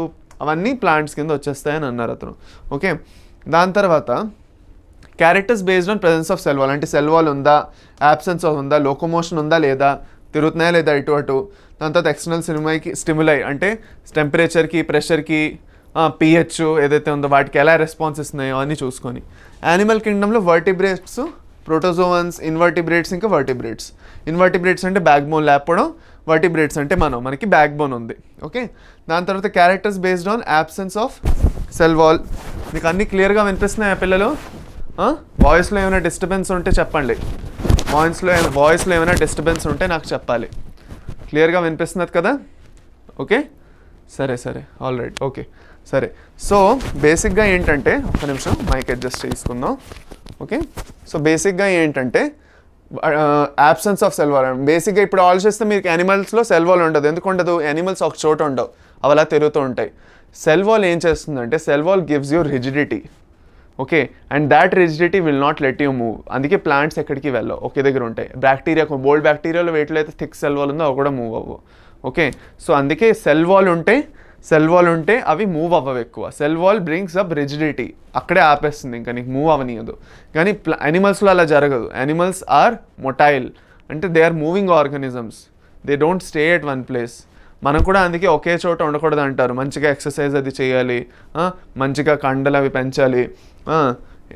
అవన్నీ ప్లాంట్స్ కింద వచ్చేస్తాయని అన్నారు అతను. ఓకే, దాని తర్వాత characters based on presence of cell wall. అంటే సెల్ వాల్ ఉందా, యాబ్సెన్స్ ఉందా, లోకోమోషన్ ఉందా లేదా, తిరుగుతున్నాయా లేదా ఇటు అటు. దాని తర్వాత ఎక్స్టర్నల్ స్టిములై అంటే టెంపరేచర్కి, ప్రెషర్కి, pH ఏదైతే ఉందో వాటికి ఎలా రెస్పాన్స్ ఇస్తున్నాయో అని చూసుకొని. యానిమల్ కింగ్డమ్లో వర్టిబ్రేట్స్, ప్రోటోజోవన్స్, ఇన్వర్టిబ్రేట్స్, ఇంకా వర్టిబ్రేట్స్. ఇన్వర్టిబ్రేట్స్ అంటే బ్యాక్ బోన్ లేకపోవడం, వర్టిబ్రేట్స్ అంటే మనకి బ్యాక్ బోన్ ఉంది. ఓకే, దాని తర్వాత characters based on absence of cell wall. మీకు అన్నీ క్లియర్గా వినిపిస్తున్నాయా పిల్లలు? వాయిస్లో ఏమైనా డిస్టర్బెన్స్ ఉంటే చెప్పండి. వాయిస్లో ఏమైనా డిస్టర్బెన్స్ ఉంటే నాకు చెప్పాలి. క్లియర్గా వినిపిస్తున్నది కదా? ఓకే, సరే ఆల్ రైట్. ఓకే, సరే. సో బేసిక్గా ఏంటంటే, ఒక నిమిషం మైక్ అడ్జస్ట్ చేసుకుందాం. ఓకే, సో బేసిక్గా ఏంటంటే యాబ్సెన్స్ ఆఫ్ సెల్ వాల్. బేసిక్గా ఇప్పుడు ఆలోచిస్తే మీకు యానిమల్స్లో సెల్ వాల్ ఉండదు. ఎందుకు ఉండదు? యానిమల్స్ ఒక చోట ఉండవు, అవి అలా తిరుగుతూ ఉంటాయి. సెల్ వాల్ ఏం చేస్తుందంటే, cell wall gives you rigidity. Okay, and that rigidity will not let you move. అందుకే ప్లాంట్స్ ఎక్కడికి వెళ్ళవు, ఒకే దగ్గర ఉంటాయి. బ్యాక్టీరియా, బోల్డ్ బ్యాక్టీరియాలో వేటిలో అయితే థిక్ సెల్ వాల్ ఉందో అవి కూడా మూవ్ అవ్వవు. ఓకే, సో అందుకే సెల్ వాల్ ఉంటే అవి మూవ్ అవ్వవు ఎక్కువ. Cell wall brings up rigidity, అక్కడే ఆపేస్తుంది, ఇంకా నీకు మూవ్ అవ్వనీయదు. కానీ యానిమల్స్లో అలా జరగదు. యానిమల్స్ ఆర్ మొటైల్, అంటే they are moving organisms, they don't stay at one place. మనం కూడా అందుకే ఒకే చోట ఉండకూడదు అంటారు. మంచిగా ఎక్సర్సైజ్ అది చేయాలి, మంచిగా కండలు అవి పెంచాలి.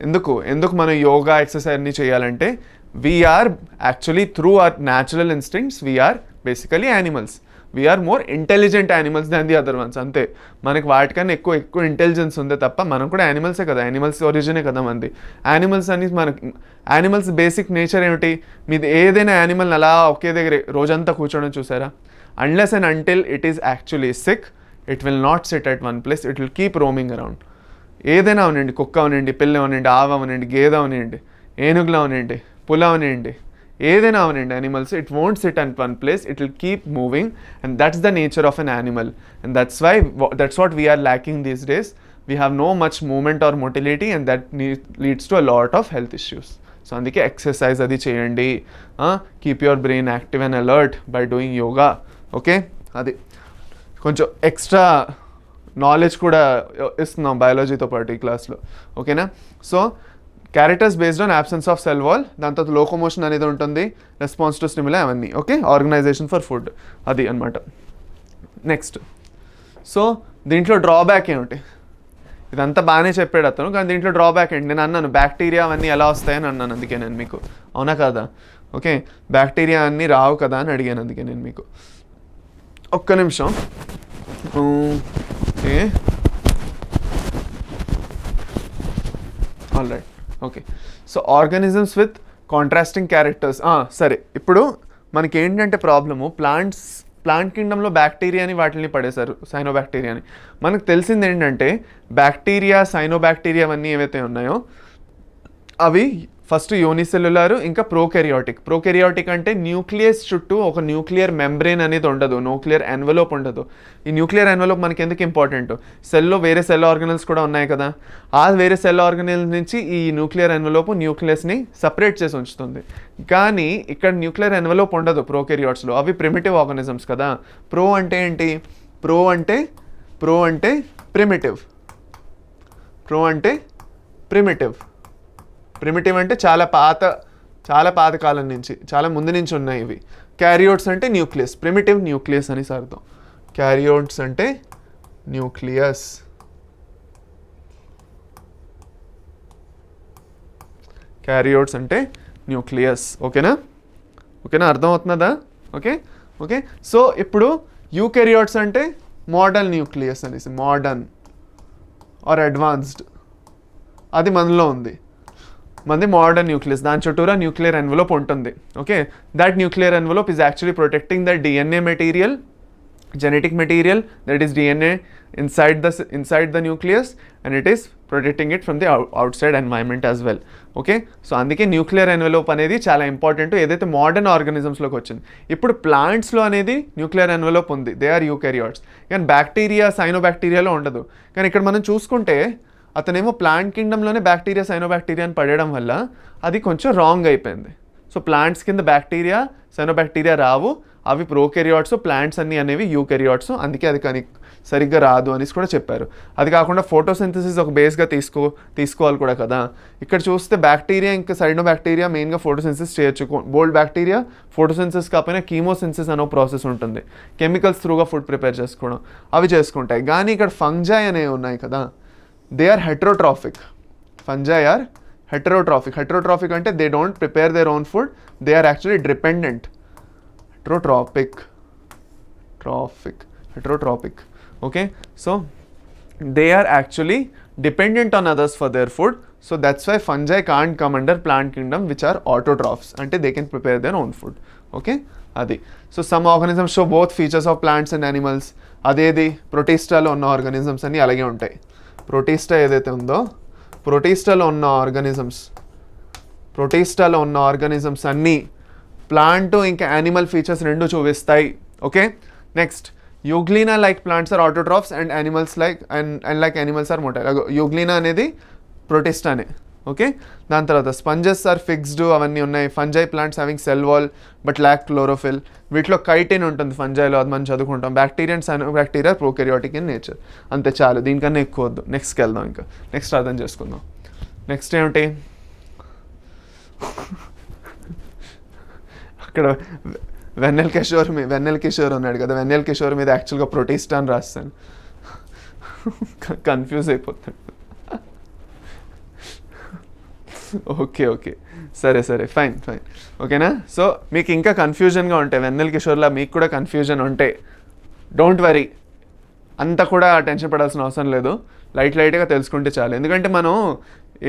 ఎందుకు మనం యోగా ఎక్సర్సైజ్ అన్ని చేయాలంటే we are actually through our natural instincts we are basically animals. We are more intelligent animals than the other ones. అంతే, మనకి వాటికన్నా ఎక్కువ ఇంటెలిజెన్స్ ఉందే తప్ప మనం కూడా యానిమల్సే కదా, యానిమల్స్ ఒరిజినే కదా మంది. యానిమల్స్ బేసిక్ నేచర్ ఏమిటి? మీది ఏదైనా యానిమల్ని అలా ఒకే దగ్గర రోజంతా కూర్చోవడం చూసారా? Unless and until it is actually sick, it will not sit at one place, it will keep roaming around. ఏదైనా అవనండి, కుక్క అవనండి, పిల్లి అవనండి, ఆవు అవనండి, గేదె అవనండి, ఏనుగులు అవనండి, పులి అవనండి, ఏదైనా అవనండి animals, it won't sit at one place, it will keep moving. And that's the nature of an animal. And that's what we are lacking these days. We have no much movement or motility, and that leads to a lot of health issues. So అందుకే exercise అది చేయండి. Keep your brain active and alert by doing yoga. Okay, అది కొంచెం extra knowledge కూడా ఇస్తున్నాం బయాలజీతో పాటు ఈ క్లాస్లో. ఓకేనా? So characters based on absence of cell wall, దాని తర్వాత లోకోమోషన్ అనేది ఉంటుంది, రెస్పాన్స్ టు స్టిములై అవన్నీ. ఓకే, ఆర్గనైజేషన్ ఫర్ ఫుడ్ అది అనమాట. నెక్స్ట్, సో దీంట్లో డ్రాబ్యాక్ ఏమిటి? ఇదంతా బాగానే చెప్పాడు అతను, కానీ దీంట్లో డ్రాబ్యాక్ ఏంటి? నేను అన్నాను బ్యాక్టీరియా అవన్నీ ఎలా వస్తాయని అన్నాను, అందుకే నేను మీకు. అవునా కదా? ఓకే, బ్యాక్టీరియా అన్నీ రావు కదా అని అడిగాను, అందుకే నేను మీకు. ఒక్క నిమిషం. Okay, all right. Okay, so organisms with contrasting characters. సరే, ఇప్పుడు మనకి ఏంటంటే ప్రాబ్లము, ప్లాంట్ కింగ్డమ్లో బ్యాక్టీరియాని వాటిని పడేశారు, సైనోబ్యాక్టీరియాని. మనకు తెలిసింది ఏంటంటే బ్యాక్టీరియా, సైనోబ్యాక్టీరియా అవన్నీ ఏవైతే ఉన్నాయో అవి ఫస్ట్ యూనిసెల్యులార్, ఇంకా ప్రోకెరియాటిక్ అంటే న్యూక్లియస్ చుట్టూ ఒక న్యూక్లియర్ మెంబ్రెయిన్ అనేది ఉండదు, న్యూక్లియర్ ఎన్వెలోప్ ఉండదు. ఈ న్యూక్లియర్ ఎన్వెలోప్ మనకి ఎందుకు ఇంపార్టెంట్? సెల్లో వేరే సెల్ ఆర్గనల్స్ కూడా ఉన్నాయి కదా, ఆ వేరే సెల్ ఆర్గనల్స్ నుంచి ఈ న్యూక్లియర్ ఎన్వెలోప్ న్యూక్లియస్ని సపరేట్ చేసి ఉంచుతుంది. కానీ ఇక్కడ న్యూక్లియర్ ఎన్వెలోప్ ఉండదు ప్రోకెరియాట్స్లో, అవి ప్రిమిటివ్ ఆర్గానిజమ్స్ కదా. ప్రో అంటే ఏంటి? ప్రో అంటే ప్రిమిటివ్ అంటే చాలా చాలా పాతకాలం నుంచి, చాలా ముందు నుంచి ఉన్నాయి ఇవి. క్యారియోట్స్ అంటే న్యూక్లియస్, ప్రిమిటివ్ న్యూక్లియస్ అని అర్థం. క్యారియోట్స్ అంటే న్యూక్లియస్. క్యారియోట్స్ అంటే న్యూక్లియస్. ఓకేనా, అర్థమవుతున్నదా? ఓకే. సో ఇప్పుడు యూకెరియోట్స్ అంటే మోడర్న్ న్యూక్లియస్ అనేసి, మోడర్న్ ఆర్ అడ్వాన్స్డ్, అది మనలో ఉంది. మనది మోడర్న్ న్యూక్లియస్, దాని చుట్టూరా న్యూక్లియర్ ఎన్వలప్ ఉంటుంది. Okay, that nuclear envelope is actually protecting the DNA material, genetic material, that is DNA inside the nucleus, and it is protecting it from the outside environment as well. Okay, so అందుకే nuclear envelope అనేది చాలా important ఏదైతే modern ఆర్గానిజమ్స్లోకి వచ్చింది. ఇప్పుడు ప్లాంట్స్లో అనేది nuclear envelope ఉంది, they are eukaryotes. కానీ bacteria, సైనోబ్యాక్టీరియాలో ఉండదు. కానీ ఇక్కడ మనం చూసుకుంటే అతనేమో ప్లాంట్ కింగ్డమ్లోనే బ్యాక్టీరియా, సైనోబ్యాక్టీరియాని పడేయడం వల్ల అది కొంచెం రాంగ్ అయిపోయింది. సో ప్లాంట్స్ కింద బ్యాక్టీరియా, సైనోబ్యాక్టీరియా రావు, అవి ప్రోకెరియాట్స్, ప్లాంట్స్ అన్నీ అనేవి యూకెరియాట్స్. అందుకే అది కానీ సరిగ్గా రాదు అనేసి కూడా చెప్పారు. అది కాకుండా ఫోటోసింథసిస్ ఒక బేస్గా తీసుకోవాలి కూడా కదా. ఇక్కడ చూస్తే బ్యాక్టీరియా ఇంకా సైనోబ్యాక్టీరియా మెయిన్గా ఫోటోసింథసిస్ చేయొచ్చు. బోల్డ్ బ్యాక్టీరియా ఫోటోసింథసిస్ కాకపోయినా కీమోసింథసిస్ అనో ప్రాసెస్ ఉంటుంది, కెమికల్స్ త్రూగా ఫుడ్ ప్రిపేర్ చేసుకోవడం, అవి చేసుకుంటాయి. కానీ ఇక్కడ ఫంజై అనేవి ఉన్నాయి కదా, they are heterotrophic. Fungi are heterotrophic అంటే they don't prepare their own food, they are actually dependent. heterotropic. Okay, so they are actually dependent on others for their food. So that's why fungi can't come under plant kingdom, which are autotrophs, and they can prepare their own food. Okay, adi. So some organisms show both features of plants and animals. Adedi protista lo unna organisms anni alage untayi. Protista edaithe undo, protista lo unna organisms anni plant ఇంకా animal features రెండు చూపిస్తాయి. Okay, next euglena like plants are autotrophs and animals like and like animals are motile. Euglena అనేది ప్రొటిస్టానే. Okay, దాని తర్వాత sponges are fixed, అవన్నీ ఉన్నాయి. Fungi plants having cell wall but lack chlorophyll. వీటిలో కైటిన్ ఉంటుంది ఫంజైలో, అది మనం చదువుకుంటాం. Bacteria and cyanobacteria prokaryotic in nature. అంతే, చాలు, దీనికన్నా ఎక్కువ వద్దు. నెక్స్ట్కి వెళ్దాం, ఇంకా నెక్స్ట్ అర్థం చేసుకుందాం. నెక్స్ట్ ఏమిటి, ఇక్కడ వెన్నెల్ కిషోర్ ఉన్నాడు కదా, వెన్నెల్ కిషోర్ మీద యాక్చువల్గా ప్రొటిస్టా అని రాస్తాను, కన్ఫ్యూజ్ అయిపోతాడు. ఓకే, సరే ఫైన్. ఓకేనా? సో మీకు ఇంకా కన్ఫ్యూజన్గా ఉంటే, వెన్నెల్ కిషోర్లా మీకు కూడా కన్ఫ్యూజన్ ఉంటే, డోంట్ వరీ, అంతా కూడా టెన్షన్ పడాల్సిన అవసరం లేదు. లైట్గా తెలుసుకుంటే చాలు. ఎందుకంటే మనం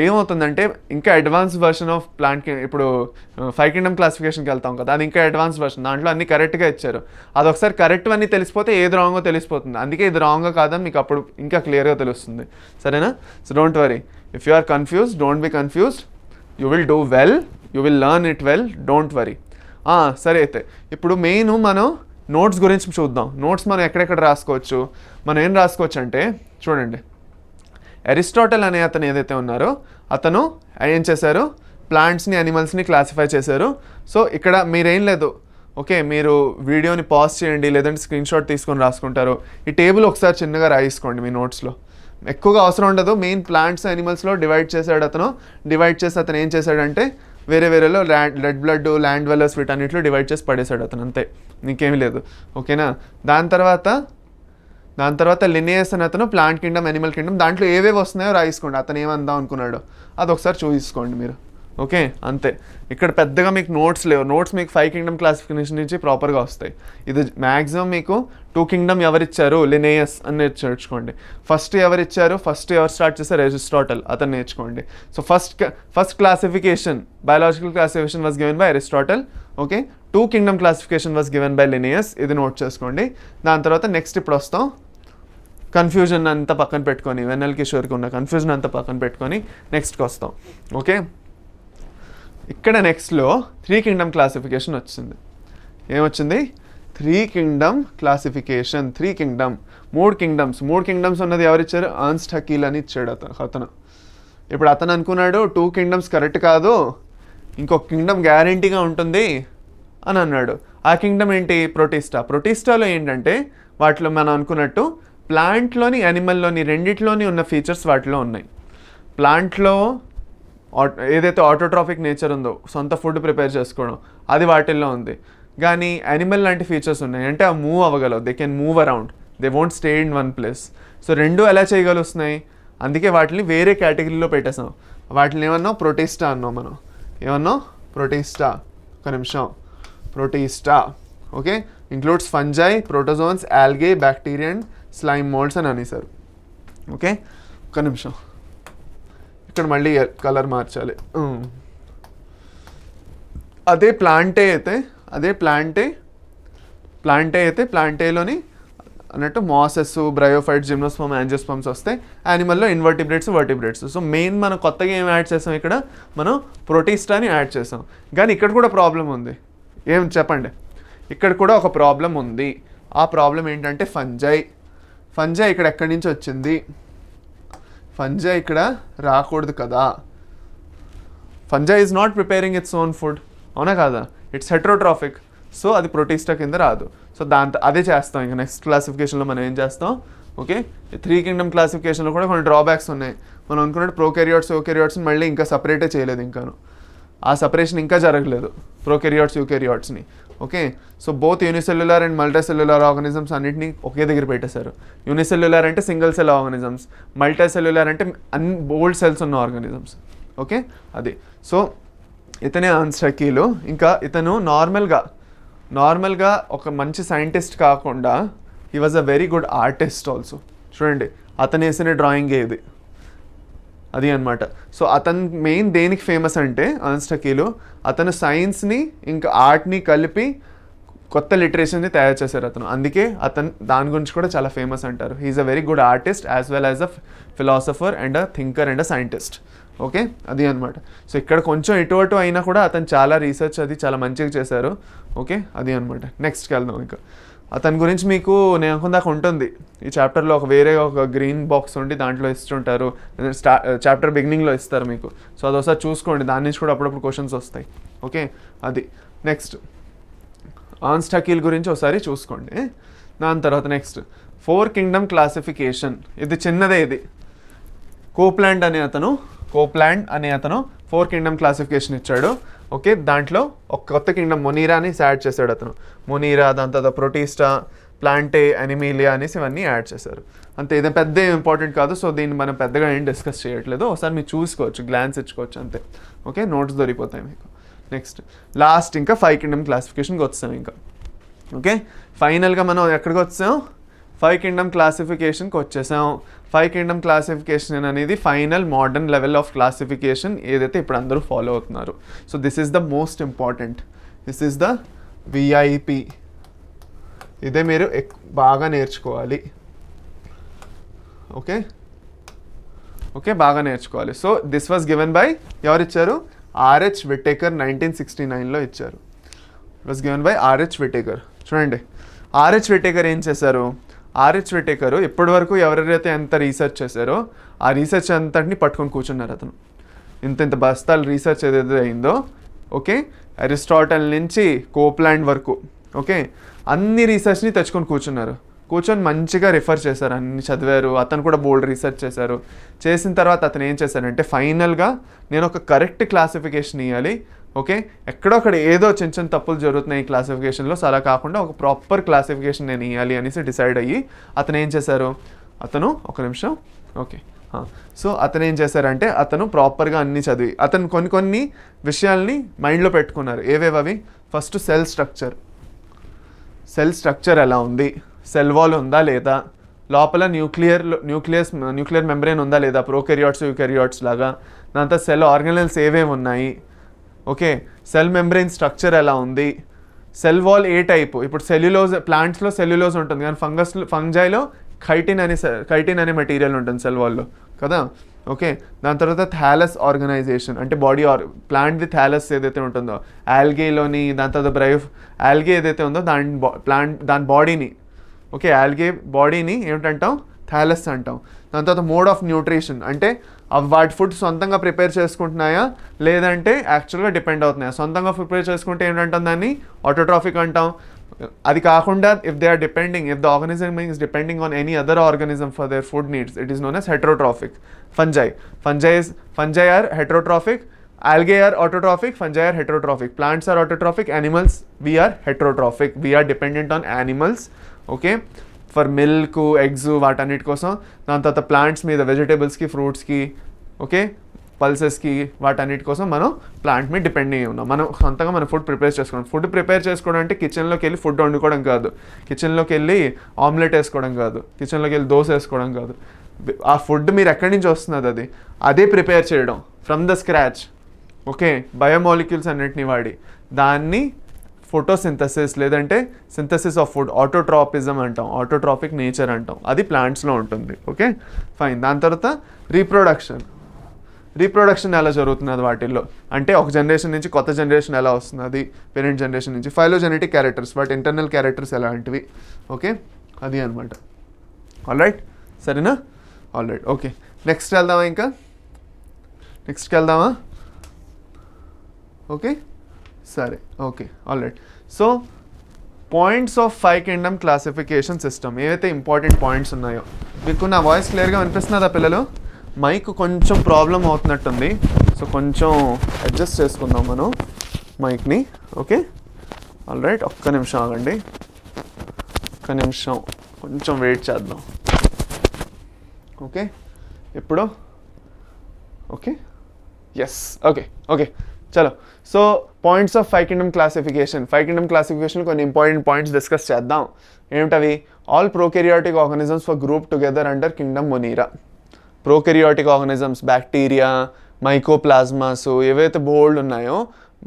ఏమవుతుందంటే ఇంకా అడ్వాన్స్ వర్షన్ ఆఫ్ ప్లాంట్, ఇప్పుడు 5 కింగ్డమ్ క్లాసిఫికేషన్కి వెళ్తాం కదా, అది ఇంకా అడ్వాన్స్ వర్షన్, దాంట్లో అన్ని కరెక్ట్గా ఇచ్చారు. అది ఒకసారి కరెక్ట్ అన్నీ తెలిసిపోతే ఏది రాంగో తెలిసిపోతుంది. అందుకే ఇది రాంగో కాదని మీకు అప్పుడు ఇంకా క్లియర్గా తెలుస్తుంది. సరేనా? So don't worry, if you are confused, don't be confused, you will do well, you will learn it well, don't worry. సరే, అయితే ఇప్పుడు మెయిన్ మనం నోట్స్ గురించి చూద్దాం. నోట్స్ మనం ఎక్కడెక్కడ రాసుకోవచ్చు, మనం ఏం రాసుకోవచ్చు అంటే, చూడండి, అరిస్టాటిల్ అనే అతను ఏదైతే ఉన్నారో అతను ఏం చేశారు, ప్లాంట్స్ని యానిమల్స్ని క్లాసిఫై చేశారు. సో ఇక్కడ మీరేం లేదు, ఓకే, మీరు వీడియోని పాజ్ చేయండి, లేదంటే స్క్రీన్ షాట్ తీసుకొని రాసుకుంటారు. ఈ టేబుల్ ఒకసారి చిన్నగా రాసుకోండి మీ నోట్స్లో, ఎక్కువగా అవసరం ఉండదు. మెయిన్ ప్లాంట్స్ యానిమల్స్లో డివైడ్ చేసి అతను ఏం చేశాడంటే వేరేలో రెడ్ బ్లడ్, ల్యాండ్ వెల్లర్స్, వీటన్నిటిలో డివైడ్ చేసి పడేశాడు అతను, అంతే, ఇంకేమీ లేదు. ఓకేనా? దాని తర్వాత లినియస్ అని అతను ప్లాంట్ కింగ్డమ్, యానిమల్ కింగ్డమ్, దాంట్లో ఏవేవి వస్తున్నాయో రాసుకోండి. అతను ఏమందాం అనుకున్నాడో అది ఒకసారి చూసుకోండి మీరు. ఓకే, అంతే. ఇక్కడ పెద్దగా మీకు నోట్స్ లేవు. నోట్స్ మీకు 5 కింగ్డమ్ క్లాసిఫికేషన్ నుంచి ప్రాపర్గా వస్తాయి. ఇది మ్యాక్సిమం మీకు 2 కింగ్డమ్ ఎవరిచ్చారు, లినియస్ అని నేర్చుకోండి. ఫస్ట్ ఎవరు స్టార్ట్ చేశారు, అరిస్టాటిల్, అతను నేర్చుకోండి. So first classification, biological classification was given by Aristotle. Okay, 2 Kingdom classification was given by Linnaeus, ఇది నోట్ చేసుకోండి. దాని తర్వాత నెక్స్ట్ ఇప్పుడు వస్తాం, కన్ఫ్యూజన్ అంతా పక్కన పెట్టుకొని, వెన్నెల్ కిషోర్కి ఉన్న కన్ఫ్యూజన్ అంతా పక్కన పెట్టుకొని నెక్స్ట్కి వస్తాం. ఓకే, ఇక్కడ నెక్స్ట్లో 3 కింగ్డమ్ క్లాసిఫికేషన్ వచ్చింది. ఏమొచ్చింది? 3 కింగ్డమ్ క్లాసిఫికేషన్. 3 కింగ్డమ్స్ ఉన్నది ఎవరిచ్చారు? అర్న్స్ట్ హకీల్ అని ఇచ్చాడు అతను. ఇప్పుడు అతను అనుకున్నాడు 2 కింగ్డమ్స్ కరెక్ట్ కాదు, ఇంకొక కింగ్డమ్ గ్యారంటీగా ఉంటుంది అని అన్నాడు. ఆ కింగ్డమ్ ఏంటి? ప్రొటిస్టాలో ఏంటంటే వాటిలో మనం అనుకున్నట్టు ప్లాంట్లోని యానిమల్లోని రెండిట్లోని ఉన్న ఫీచర్స్ వాటిలో ఉన్నాయి. ప్లాంట్లో ఏదైతే ఆటోట్రాఫిక్ నేచర్ ఉందో సొంత ఫుడ్ ప్రిపేర్ చేసుకోవడం అది వాటిల్లో ఉంది. కానీ యానిమల్ లాంటి ఫీచర్స్ ఉన్నాయి, అంటే ఆ మూవ్ అవ్వగలవు, they can move around, they won't stay in one place. So రెండు ఎలా చేయగలుస్తున్నాయి, అందుకే వాటిని వేరే కేటగిరీలో పెట్టేసాం. వాటిని ఏమన్నాం, ప్రోటిస్టా అన్నాం మనం. ఏమన్నాం, ప్రోటిస్టా. ఒక నిమిషం, Protista. Okay, includes fungi, protozoans, algae, bacteria and slime moulds అని అనేసారు. ఓకే, ఒక నిమిషం, ఇక్కడ మళ్ళీ కలర్ మార్చాలి. అదే ప్లాంటే అయితే ప్లాంటేలోని అన్నట్టు మాసెస్, బ్రయోఫైట్స్, జిమ్నోస్పర్మ్, యాంజియోస్పర్మ్స్ వస్తాయి. యానిమల్లో ఇన్వర్టిబ్రేట్స్, వర్టిబ్రేట్స్. సో మెయిన్ మనం కొత్తగా ఏం యాడ్ చేసాం, ఇక్కడ మనం ప్రోటిస్టాని యాడ్ చేసాం. కానీ ఇక్కడ కూడా ప్రాబ్లం ఉంది. ఏం చెప్పండి, ఇక్కడ కూడా ఒక ప్రాబ్లం ఉంది. ఆ ప్రాబ్లం ఏంటంటే ఫంజై ఇక్కడ ఎక్కడి నుంచి వచ్చింది, ఫంజై ఇక్కడ రాకూడదు కదా. Fungi is not preparing its own food, అవునా కాదా, ఇట్స్ హెట్రోట్రాఫిక్. సో అది ప్రోటిస్టా కింద రాదు. సో దాంతో అదే చేస్తాం. ఇంకా నెక్స్ట్ క్లాసిఫికేషన్లో మనం ఏం చేస్తాం, ఓకే. 3 కింగ్డమ్ క్లాసిఫికేషన్లో కూడా కొన్ని డ్రాబ్యాక్స్ ఉన్నాయి. మనం అనుకున్నట్టు ప్రోకెరియాట్స్, యూకెరియాట్స్ని మళ్ళీ ఇంకా సపరేటే చేయలేదు. ఇంకాను ఆ సపరేషన్ ఇంకా జరగలేదు ప్రోకెరియాట్స్, యూకెరియాట్స్ని. Okay, so both unicellular and multicellular organisms అన్నింటినీ ఒకే దగ్గర పెట్టేశారు. యూనిసెల్యులర్ అంటే సింగిల్ సెల్ ఆర్గానిజమ్స్, మల్టీసెల్యులర్ అంటే బోల్డ్ సెల్స్ ఉన్న ఆర్గానిజమ్స్. ఓకే, అది. సో ఇతనే ఆన్స్టకీలు. ఇంకా ఇతను నార్మల్గా ఒక మంచి సైంటిస్ట్ కాకుండా he was a very good artist also. చూడండి, అతను వేసిన డ్రాయింగ్ ఇది, అది అనమాట. సో అతను మెయిన్ దేనికి ఫేమస్ అంటే ఆన్స్టకీలు, అతను సైన్స్ని ఇంకా ఆర్ట్ని కలిపి కొత్త లిటరేచర్ని తయారు చేశారు అతను. అందుకే అతను దాని గురించి కూడా చాలా ఫేమస్ అంటారు. He is a very good artist as well as a philosopher and a thinker and a scientist. Okay, అది అనమాట. సో ఇక్కడ కొంచెం ఇటు అయినా కూడా అతను చాలా రీసెర్చ్ అది చాలా మంచిగా చేశారు. ఓకే, అది అనమాట. నెక్స్ట్కి వెళ్దాం. ఇంకా అతని గురించి మీకు నేను అనుకుందాక ఉంటుంది ఈ చాప్టర్లో. వేరే ఒక గ్రీన్ బాక్స్ ఉండి దాంట్లో ఇస్తుంటారు, చాప్టర్ బిగినింగ్లో ఇస్తారు మీకు. సో అదొకసారి చూసుకోండి, దాని నుంచి కూడా అప్పుడప్పుడు క్వశ్చన్స్ వస్తాయి. ఓకే, అది. నెక్స్ట్ ఆన్స్టకీల్ గురించి ఒకసారి చూసుకోండి. దాని తర్వాత నెక్స్ట్ 4 కింగ్డమ్ క్లాసిఫికేషన్. ఇది చిన్నదే. ఇది కోప్లాండ్ అనే అతను 4 కింగ్డమ్ క్లాసిఫికేషన్ ఇచ్చాడు. ఓకే, దాంట్లో ఒక కొత్త కింగ్డమ్ మొనీరాని యాడ్ చేశాడు అతను. మొనీరా, దాని తర్వాత ప్రోటిస్టా, ప్లాంటే, అనిమీలియా అనేసి ఇవన్నీ యాడ్ చేశారు. అంతే, ఇది పెద్ద ఇంపార్టెంట్ కాదు. సో దీన్ని మనం పెద్దగా ఏం డిస్కస్ చేయట్లేదు. ఒకసారి మీరు చూసుకోవచ్చు, గ్లాన్స్ ఇచ్చుకోవచ్చు అంతే. ఓకే, నోట్స్ దొరికిపోతాయి మీకు. నెక్స్ట్ లాస్ట్ ఇంకా 5 కింగ్డమ్ క్లాసిఫికేషన్కి వచ్చాం ఇంకా. ఓకే, ఫైనల్గా మనం ఎక్కడికి వచ్చాం, 5 కింగ్డమ్ క్లాసిఫికేషన్కి వచ్చేసాం. 5 కింగ్డమ్ క్లాసిఫికేషన్ అనేది final modern level of classification ఏదైతే ఇప్పుడు అందరూ ఫాలో అవుతున్నారు. So this is the most important, this is the VIP. ఇదే మీరు బాగా నేర్చుకోవాలి. ఓకే, బాగా నేర్చుకోవాలి. So this was given by ఎవరు ఇచ్చారు, ఆర్హెచ్ విటేకర్ 1969లో ఇచ్చారు. It was given by RH Whittaker. చూడండి, ఆర్హెచ్ విటేకర్ ఏం చేశారు, ఆర్హెచ్ విటేకర్ ఇప్పటి వరకు ఎవరెవరైతే ఎంత రీసెర్చ్ చేశారో ఆ రీసెర్చ్ అంతటిని పట్టుకొని కూర్చున్నారు అతను. ఇంత బస్తాలు రీసెర్చ్ ఏదైతే అయిందో, ఓకే, అరిస్టాటల్ నుంచి కోప్లాండ్ వరకు, ఓకే, అన్ని రీసెర్చ్ని తెచ్చుకొని కూర్చొని మంచిగా రిఫర్ చేశారు, అన్ని చదివారు. అతను కూడా బోల్డ్ రీసెర్చ్ చేసిన తర్వాత అతను ఏం చేశారంటే ఫైనల్గా నేను ఒక కరెక్ట్ క్లాసిఫికేషన్ ఇవ్వాలి. ఓకే, ఎక్కడొక్కడ ఏదో చిన్న తప్పులు జరుగుతున్నాయి ఈ క్లాసిఫికేషన్లో, సో అలా కాకుండా ఒక ప్రాపర్ క్లాసిఫికేషన్ నేను ఇవ్వాలి అనేసి డిసైడ్ అయ్యి అతను ఏం చేశారు, ఒక నిమిషం. ఓకే, సో అతను ఏం చేశారంటే అతను ప్రాపర్గా అన్నీ చదివి అతను కొన్ని విషయాల్ని మైండ్లో పెట్టుకున్నారు. ఏవేవి, ఫస్ట్ సెల్ స్ట్రక్చర్ ఎలా ఉంది, సెల్ వాల్ ఉందా లేదా, లోపల న్యూక్లియర్ మెంబ్రెయిన్ ఉందా లేదా, ప్రోకెరియాట్స్ యూకెరియాట్స్ లాగా, దాంతో సెల్ ఆర్గనెల్స్ ఏవేవి ఉన్నాయి, ఓకే, సెల్ మెంబ్రెయిన్ స్ట్రక్చర్ ఎలా ఉంది, సెల్ వాల్ ఏ టైపు. ఇప్పుడు సెల్యులోజ్, ప్లాంట్స్లో సెల్యులోజ్ ఉంటుంది కానీ ఫంజైలో కైటిన్ అనే మెటీరియల్ ఉంటుంది సెల్ వాల్లో కదా. ఓకే, దాని తర్వాత థాలస్ ఆర్గనైజేషన్ అంటే ప్లాంట్ ది థాలస్ ఏదైతే ఉంటుందో, ఆల్గేలోని దాని తర్వాత ఆల్గే ఏదైతే ఉందో దాని బాడీని, ఓకే, ఆల్గే బాడీని ఏమిటంటాం, థాలస్ అంటాం. దాని తర్వాత మోడ్ ఆఫ్ న్యూట్రిషన్ అంటే వాటి ఫుడ్ సొంతంగా ప్రిపేర్ చేసుకుంటున్నాయా లేదంటే యాక్చువల్గా డిపెండ్ అవుతున్నాయా. సొంతంగా ప్రిపేర్ చేసుకుంటే ఏంటంటాం, దాన్ని ఆటోట్రాఫిక్ అంటాం. అది కాకుండా if they are depending, if the organism is depending on any other organism for their food needs, it is known as heterotrophic. Fungi are heterotrophic, algae are autotrophic, fungi are heterotrophic, plants are autotrophic, animals we are heterotrophic, we are dependent on animals, okay, for milk, eggs, వాటన్నిటి కోసం. దాని తర్వాత plants మీద, వెజిటేబుల్స్కి, ఫ్రూట్స్కి, okay, పల్సెస్కి, వాటన్నిటి కోసం మనం plant మీద depend అయ్యి ఉన్నాం. మనం సొంతంగా మన ఫుడ్ ప్రిపేర్ చేసుకోవడం. ఫుడ్ ప్రిపేర్ చేసుకోవడం అంటే కిచెన్లోకి వెళ్ళి ఫుడ్ వండుకోవడం కాదు, కిచెన్లోకి వెళ్ళి ఆమ్లెట్ వేసుకోవడం కాదు, కిచెన్లోకి వెళ్ళి దోశ వేసుకోవడం కాదు. ఆ ఫుడ్ మీరు ఎక్కడి నుంచి వస్తున్నది అదే ప్రిపేర్ చేయడం from the scratch, okay, biomolecules అన్నిటిని వాడి దాన్ని ఫోటోసింథసిస్ లేదంటే సింథసిస్ ఆఫ్ ఫుడ్, ఆటోట్రాపిజం అంటాం, ఆటోట్రాపిక్ నేచర్ అంటాం, అది ప్లాంట్స్లో ఉంటుంది. Okay fine. దాని తర్వాత రీప్రొడక్షన్ ఎలా జరుగుతున్నది వాటిల్లో అంటే ఒక జనరేషన్ నుంచి కొత్త జనరేషన్ ఎలా వస్తున్నది, పేరెంట్ జనరేషన్ నుంచి. ఫైలోజెనెటిక్ క్యారెక్టర్స్, వాటి ఇంటర్నల్ క్యారెక్టర్స్ ఎలాంటివి, ఓకే, అది అనమాట. ఆల్రైట్, సరేనా? Alright, okay. నెక్స్ట్ వెళ్దామా? నెక్స్ట్కి వెళ్దామా? ఓకే సరే, okay, alright. So points of 5 kingdom classification system, ఏవైతే ఇంపార్టెంట్ పాయింట్స్ ఉన్నాయో. మీకు నా వాయిస్ క్లియర్గా వినిపిస్తున్నదా పిల్లలు? మైక్ కొంచెం ప్రాబ్లం అవుతున్నట్టుంది, సో కొంచెం అడ్జస్ట్ చేసుకుందాం మనం మైక్ని. ఓకే ఆల్రైట్, ఒక్క నిమిషం ఆగండి, ఒక్క నిమిషం, కొంచెం వెయిట్ చేద్దాం. ఓకే ఇప్పుడు ఓకే, ఎస్, ఓకే, ఓకే, చలో. So points of 5 kingdom classification. 5 kingdom classification కొన్ని ఇంపార్టెంట్ పాయింట్స్ డిస్కస్ చేద్దాం. ఏమిటవి? All prokaryotic organisms for group together under kingdom Monera. Prokaryotic organisms, bacteria, mycoplasmas, ఏవైతే బోల్డ్ ఉన్నాయో,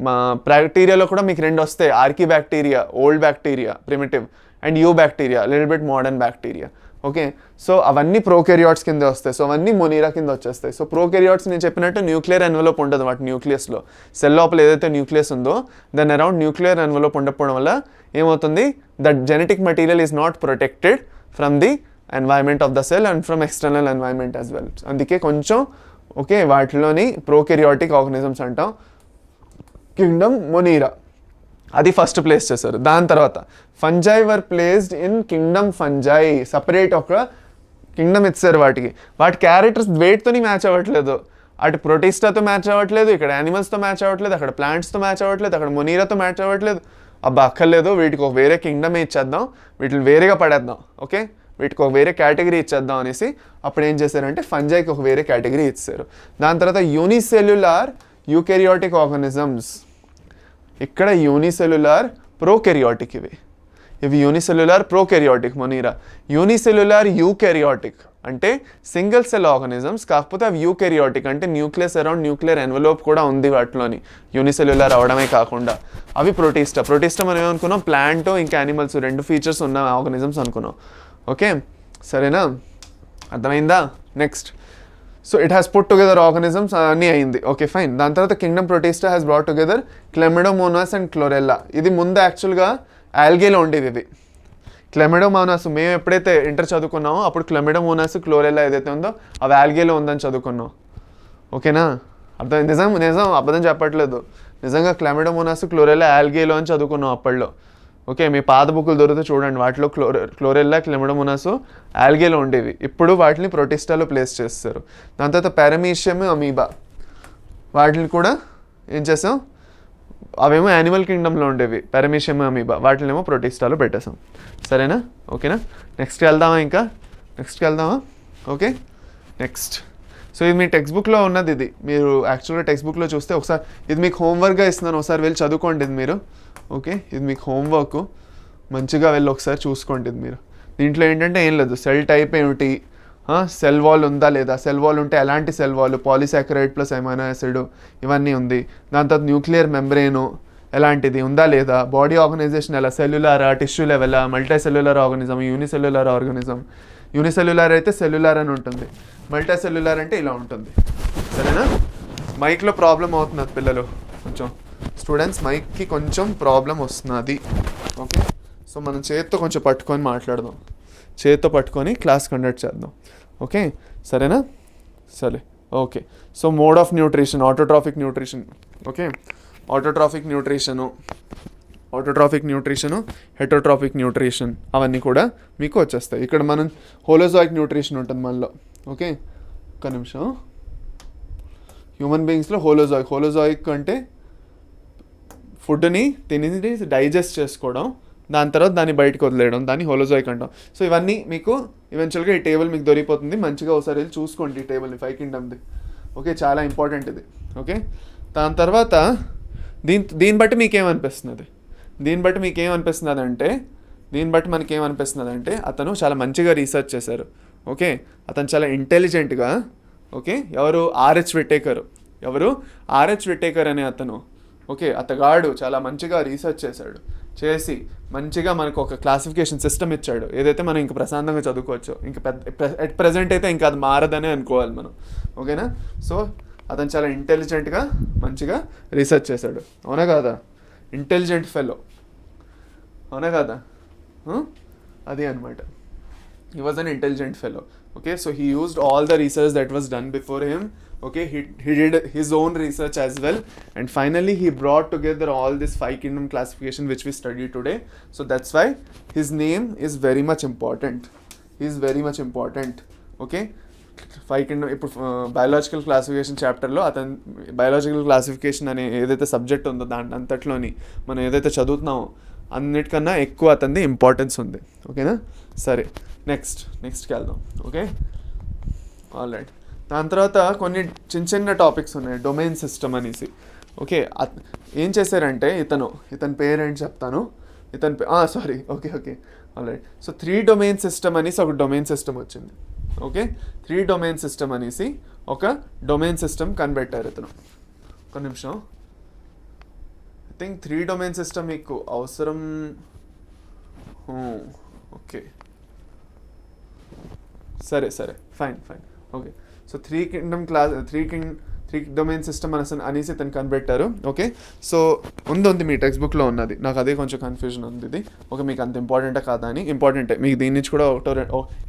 మా బ్యాక్టీరియాలో కూడా మీకు 2 వస్తాయి, archaebacteria, old bacteria, primitive, and eubacteria, little bit modern bacteria. Okay, so అవన్నీ ప్రోకెరియాట్స్ కింద వస్తాయి, సో అవన్నీ మొనీరా కింద వచ్చేస్తాయి. సో ప్రోకెరియాట్స్ నేను చెప్పినట్టు న్యూక్లియర్ ఎన్వెలోప్ ఉంటుంది వాటి న్యూక్లియస్లో. సెల్ లోపల ఏదైతే న్యూక్లియస్ ఉందో దాని అరౌండ్ న్యూక్లియర్ ఎన్వెలోప్ ఉండకపోవడం వల్ల ఏమవుతుంది, that genetic material is not protected from the environment of the cell and from external environment as well. అందుకే కొంచెం ఓకే వాటిలోని ప్రోకెరియాటిక్ ఆర్గానిజమ్స్ అంటాం. కింగ్డమ్ మొనీరా అది ఫస్ట్ ప్లేస్ చేశారు. దాని తర్వాత fungi were placed in Kingdom fungi, separate ఒక కింగ్డమ్ ఇచ్చారు వాటికి. వాటి క్యారెక్టర్స్ వెయిట్తోని మ్యాచ్ అవ్వట్లేదు, అటు ప్రొటిస్టాతో మ్యాచ్ అవ్వట్లేదు, ఇక్కడ యానిమల్స్తో మ్యాచ్ అవ్వట్లేదు, అక్కడ ప్లాంట్స్తో మ్యాచ్ అవ్వట్లేదు, అక్కడ మొనీరాతో మ్యాచ్ అవ్వట్లేదు. అబ్బా అక్కర్లేదు, వీటికి ఒక వేరే కింగ్డమ్ ఇచ్చేద్దాం, వీటిని వేరేగా పడేద్దాం, ఓకే, వీటికి ఒక వేరే కేటగిరీ ఇచ్చేద్దాం అనేసి అప్పుడు ఏం చేశారంటే ఫంజైకి ఒక వేరే కేటగిరీ ఇచ్చారు. దాని తర్వాత యూనిసెల్యులార్ యూకెరియాటిక్ ఆర్గానిజమ్స్, ఇక్కడ యూనిసెల్యులార్ ప్రోకెరియాటిక్, ఇవి యూనిసెల్యులార్ ప్రోకెరియాటిక్ మొనీరా. యూనిసెల్యులార్ యూకెరియాటిక్ అంటే సింగిల్ సెల్ ఆర్గానిజమ్స్, కాకపోతే అవి యూకెరియాటిక్ అంటే న్యూక్లియస్ అరౌండ్ న్యూక్లియర్ ఎన్వెలోప్ కూడా ఉంది వాటిలోని, యూనిసెల్యులార్ అవడమే కాకుండా. అవి ప్రోటిస్టా మనం ఏమనుకున్నాం, ప్లాంట్ ఇంకా యానిమల్స్ 2 ఫీచర్స్ ఉన్న ఆర్గానిజమ్స్ అనుకున్నాం. ఓకే సరేనా, అర్థమైందా? Next, so it has put together organisms అన్నీ అయింది. Okay fine. దాని తర్వాత kingdom Protista has brought together Chlamydomonas and Chlorella. ఇది ముందు యాక్చువల్గా ఆల్గేలో ఉండేవి ఇవి. క్లెమిడోమోనాస్ మేము ఎప్పుడైతే ఇంటర్ చదువుకున్నామో అప్పుడు క్లెమిడోమోనాస్, క్లోరెల్లా ఏదైతే ఉందో అవి ఆల్గేలో ఉందని చదువుకున్నాం. ఓకేనా, అర్థం? నిజం అబద్ధం చెప్పట్లేదు, నిజంగా క్లెమిడోమోనాస్, క్లోరెల్లా ఆల్గేలో అని చదువుకున్నాం అప్పట్లో. ఓకే, మీ పాత బుక్కులు దొరికితే చూడండి, వాటిలో క్లోరెల్లా, క్లెమిడోమోనాస్ ఆల్గేలో ఉండేవి. ఇప్పుడు వాటిని ప్రొటిస్టాలో ప్లేస్ చేస్తారు. దాని తర్వాత పారమీషియం, అమీబా, వాటిని కూడా ఏం చేసాం, అవేమో యానిమల్ కింగ్డమ్లో ఉండేవి, పారమీషియం, అమీబా, వాటినేమో ప్రొటిస్టాలో పెట్టేసాం. సరేనా, ఓకేనా? నెక్స్ట్కి వెళ్దామా? Okay next. సో ఇది మీ టెక్స్ట్ బుక్లో ఉన్నది, ఇది మీరు యాక్చువల్గా టెక్స్ట్ బుక్లో చూస్తే ఒకసారి ఇది మీకు హోంవర్క్గా ఇస్తున్నాను, ఒకసారి వెళ్ళి చదువుకోండి ఇది మీరు. ఓకే, ఇది మీకు హోంవర్క్, మంచిగా వెళ్ళి ఒకసారి చూసుకోండి ఇది మీరు. దీంట్లో ఏంటంటే ఏం లేదు, సెల్ టైప్ ఏమిటి, సెల్ వాల్ ఉందా లేదా, సెల్ వాల్ ఉంటే ఎలాంటి cell wall, polysaccharide plus amino acid ఇవన్నీ ఉంది. దాని తర్వాత న్యూక్లియర్ మెంబ్రేను ఎలాంటిది ఉందా లేదా, బాడీ ఆర్గనైజేషన్ ఎలా, సెల్యులారా, టిష్యూ లెవెలా, multicellular organism, unicellular organism. Unicellular అయితే సెల్యులార్ అని ఉంటుంది, మల్టీ సెల్యులర్ అంటే ఇలా ఉంటుంది. సరేనా? మైక్లో ప్రాబ్లం అవుతున్నది పిల్లలు, కొంచెం స్టూడెంట్స్ మైక్కి కొంచెం ప్రాబ్లం వస్తున్నది. ఓకే, సో మనం చేత్తో కొంచెం పట్టుకొని మాట్లాడదాం, చేత్తో పట్టుకొని క్లాస్ కండక్ట్ చేద్దాం. ఓకే సరేనా? సరే, okay. So mode of nutrition, autotrophic nutrition. Okay, autotrophic nutrition autotrophic nutrition, heterotrophic nutrition అవన్నీ కూడా మీకు వచ్చేస్తాయి. ఇక్కడ మనం హోలోజాయిక్ న్యూట్రిషన్ ఉంటుంది మనలో. ఓకే, ఒక్క నిమిషం. హ్యూమన్ బీయింగ్స్లో హోలోజాయిక్ అంటే ఫుడ్ని తిని డైజెస్ట్ చేసుకోవడం, దాని తర్వాత దాన్ని బయటకు వదిలేయడం, దాన్ని హోలోజాయిక్ అంటాం. సో ఇవన్నీ మీకు ఈవెన్చువల్గా ఈ టేబుల్ మీకు దొరికిపోతుంది. మంచిగా ఒకసారి వెళ్ళి చూసుకోండి ఈ టేబుల్ని, 5 కింగ్డమ్ది. ఓకే, చాలా ఇంపార్టెంట్ ఇది. ఓకే, దాని తర్వాత దీన్ని బట్టి మీకేమనిపిస్తుంది, దీన్ని బట్టి మనకేమనిపిస్తుంది అంటే అతను చాలా మంచిగా రీసెర్చ్ చేశారు. ఓకే, అతను చాలా ఇంటెలిజెంట్గా, ఓకే, ఆర్హెచ్ విట్టేకర్ అనే అతను, ఓకే, అతగాడు చాలా మంచిగా రీసెర్చ్ చేసి మంచిగా మనకు ఒక క్లాసిఫికేషన్ సిస్టమ్ ఇచ్చాడు, ఏదైతే మనం ఇంకా ప్రశాంతంగా చదువుకోవచ్చు. ఇంకా ఎట్ ప్రజెంట్ అయితే ఇంకా అది మారదనే అనుకోవాలి మనం. ఓకేనా? సో అతను చాలా ఇంటెలిజెంట్గా మంచిగా రీసెర్చ్ చేశాడు. అవునా కాదా? ఇంటెలిజెంట్ ఫెలో, అవునా కాదా? అది అనమాట. He was an intelligent fellow. Okay, so he used all the research that was done before him. Okay, he did his own research as well, and finally he brought together all this 5 kingdom classification which we studied today. So that's why his name is very much important. He is very much important. Okay, 5 kingdom ఇప్పుడు biological classification చాప్టర్లో అతను biological classification అనే ఏదైతే subject ఉందో దాంట్లో అంతట్లోని మనం ఏదైతే చదువుతున్నామో అన్నిటికన్నా ఎక్కువ అతనిది ఇంపార్టెన్స్ ఉంది. ఓకేనా? సరే, నెక్స్ట్కి వెళ్దాం. Okay, all right. దాని తర్వాత కొన్ని చిన్న టాపిక్స్ ఉన్నాయి, డొమైన్ సిస్టమ్ అనేసి. ఓకే, ఏం చేశారంటే ఇతని పేరేంటి చెప్తాను. Okay, all right. So 3 domain system అనేసి ఒక డొమైన్ సిస్టమ్ వచ్చింది. ఓకే, 3 డొమైన్ సిస్టమ్ అనేసి ఒక డొమైన్ సిస్టమ్ కనిపెట్టారు ఇతను. ఒక నిమిషం, ఐ థింక్ 3 డొమైన్ సిస్టమ్ మీకు అవసరం. ఓకే, సరే, fine. Okay, so 3 domain system అనేసి తను కనిపెట్టారు. ఓకే, సో ఉంది మీ టెక్స్ట్ బుక్లో ఉన్నది. నాకు అదే కొంచెం కన్ఫ్యూజన్ ఉంది ఇది. ఓకే, మీకు అంత ఇంపార్టెంటా కాదా అని. ఇంపార్టెంటే, మీకు దీని నుంచి కూడా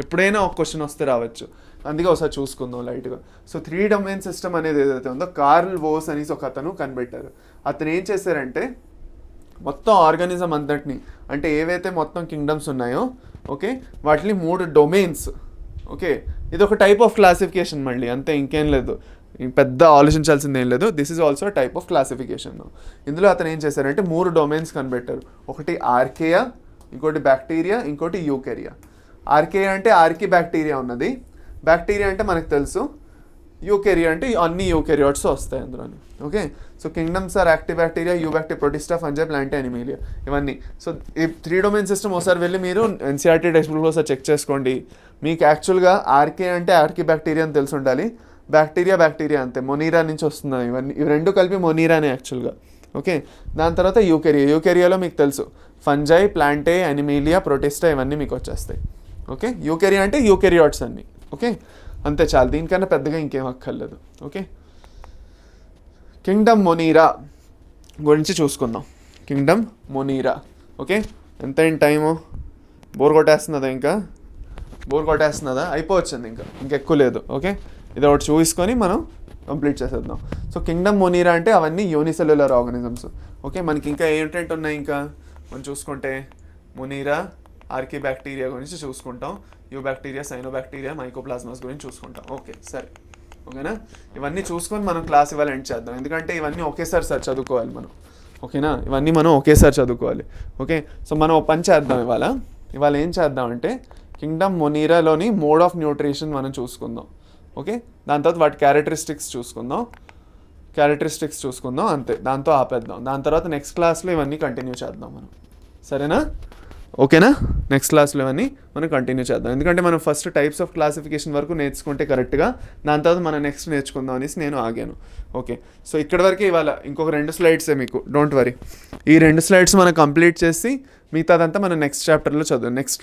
ఎప్పుడైనా ఒక క్వశ్చన్ వస్తే రావచ్చు, అందుకే ఒకసారి చూసుకుందాం లైట్గా. సో 3 డొమైన్ సిస్టమ్ అనేది ఏదైతే ఉందో కార్ల్ వోస్ అనేసి ఒక అతను కనిపెట్టారు. అతను ఏం చేశారంటే మొత్తం ఆర్గానిజం అంతటిని, అంటే ఏవైతే మొత్తం కింగ్డమ్స్ ఉన్నాయో, ఓకే, వాటిని 3 డొమైన్స్. ఓకే, ఇది ఒక టైప్ ఆఫ్ క్లాసిఫికేషన్ మళ్ళీ, అంతే, ఇంకేం లేదు, పెద్ద ఆలోచించాల్సింది ఏం లేదు. This is also type of classification. ఇందులో అతను ఏం చేశారంటే 3 డొమైన్స్ కనిపెట్టారు. ఒకటి ఆర్కేయా, ఇంకోటి బ్యాక్టీరియా, ఇంకోటి యూకెరియా. ఆర్కేయా అంటే ఆర్కి బ్యాక్టీరియా ఉన్నది, బ్యాక్టీరియా అంటే మనకు తెలుసు, యూకెరియా అంటే అన్ని యూకెరియాట్స్ వస్తాయి అందులోని. Okay, so kingdoms are active bacteria, eubacteria, Protista, fungi, Plantae, Animalia, ఇవన్నీ. సో ఈ 3 డొమైన్ సిస్టమ్ ఒకసారి వెళ్ళి మీరు ఎన్సీఆర్టీ టెక్స్ట్ బుక్లో ఒకసారి చెక్ చేసుకోండి. మీకు యాక్చువల్గా ఆర్కే అంటే ఆర్కి బ్యాక్టీరియా అని తెలిసి ఉండాలి, బ్యాక్టీరియా అంతే, మొనీరా నుంచి వస్తున్నాయి ఇవి 2 కలిపి మొనీరానే యాక్చువల్గా. ఓకే, దాని తర్వాత యూకెరియాలో మీకు తెలుసు ఫంజై, ప్లాంటే, అనిమీలియా, ప్రొటిస్టా, ఇవన్నీ మీకు వచ్చేస్తాయి. ఓకే, యూకెరియా అంటే యూకెరియాట్స్ అన్నీ. ఓకే, అంతే, చాలు, దీనికన్నా పెద్దగా ఇంకేం అక్కర్లేదు. ఓకే, కింగ్డమ్ మొనీరా గురించి చూసుకుందాం. కింగ్డమ్ మొనీరా. ఓకే, ఎంతైనా టైము? బోర్ కొట్టేస్తున్నదా? అయిపోవచ్చింది, ఇంకా ఎక్కువ లేదు. ఓకే, ఇది ఒకటి చూసుకొని మనం కంప్లీట్ చేసేద్దాం. సో కింగ్డమ్ మొనీరా అంటే అవన్నీ యూనిసెల్యులర్ ఆర్గానిజమ్స్. ఓకే, మనకి ఇంకా ఏంటంటే ఉన్నాయి, ఇంకా మనం చూసుకుంటే మొనీరా, ఆర్కి బ్యాక్టీరియా గురించి చూసుకుంటాం, యూబ్యాక్టీరియా, సైనోబ్యాక్టీరియా, మైకోప్లాస్మాస్ గురించి చూసుకుంటాం. ఓకే, సరే, ఓకేనా? ఇవన్నీ చూసుకొని మనం క్లాస్ ఇవాళ ఎండ్ చేద్దాం, ఎందుకంటే ఇవన్నీ ఒకేసారి చదువుకోవాలి మనం. ఓకేనా? ఇవన్నీ మనం ఒకేసారి చదువుకోవాలి. ఓకే, సో మనం ఒక పని చేద్దాం ఇవాళ ఏం చేద్దామంటే కింగ్డమ్ మొనీరాలోని మోడ్ ఆఫ్ న్యూట్రిషన్ మనం చూసుకుందాం. ఓకే, దాని తర్వాత వాటి క్యారెక్టరిస్టిక్స్ చూసుకుందాం, అంతే, దాంతో ఆపేద్దాం. దాని తర్వాత నెక్స్ట్ క్లాస్లో ఇవన్నీ కంటిన్యూ చేద్దాం మనం, సరేనా? ఓకేనా? నెక్స్ట్ క్లాస్లో ఇవన్నీ మనం కంటిన్యూ చేద్దాం, ఎందుకంటే మనం ఫస్ట్ టైప్స్ ఆఫ్ క్లాసిఫికేషన్ వరకు నేర్చుకుంటే కరెక్ట్గా, దాని తర్వాత మనం నెక్స్ట్ నేర్చుకుందాం అనేసి నేను ఆగాను. ఓకే, సో ఇక్కడి వరకే ఇవాళ. ఇంకొక 2 స్లైడ్సే మీకు, డోంట్ వరీ. ఈ 2 స్లైడ్స్ మనం కంప్లీట్ చేసి మిగతాదంతా మనం నెక్స్ట్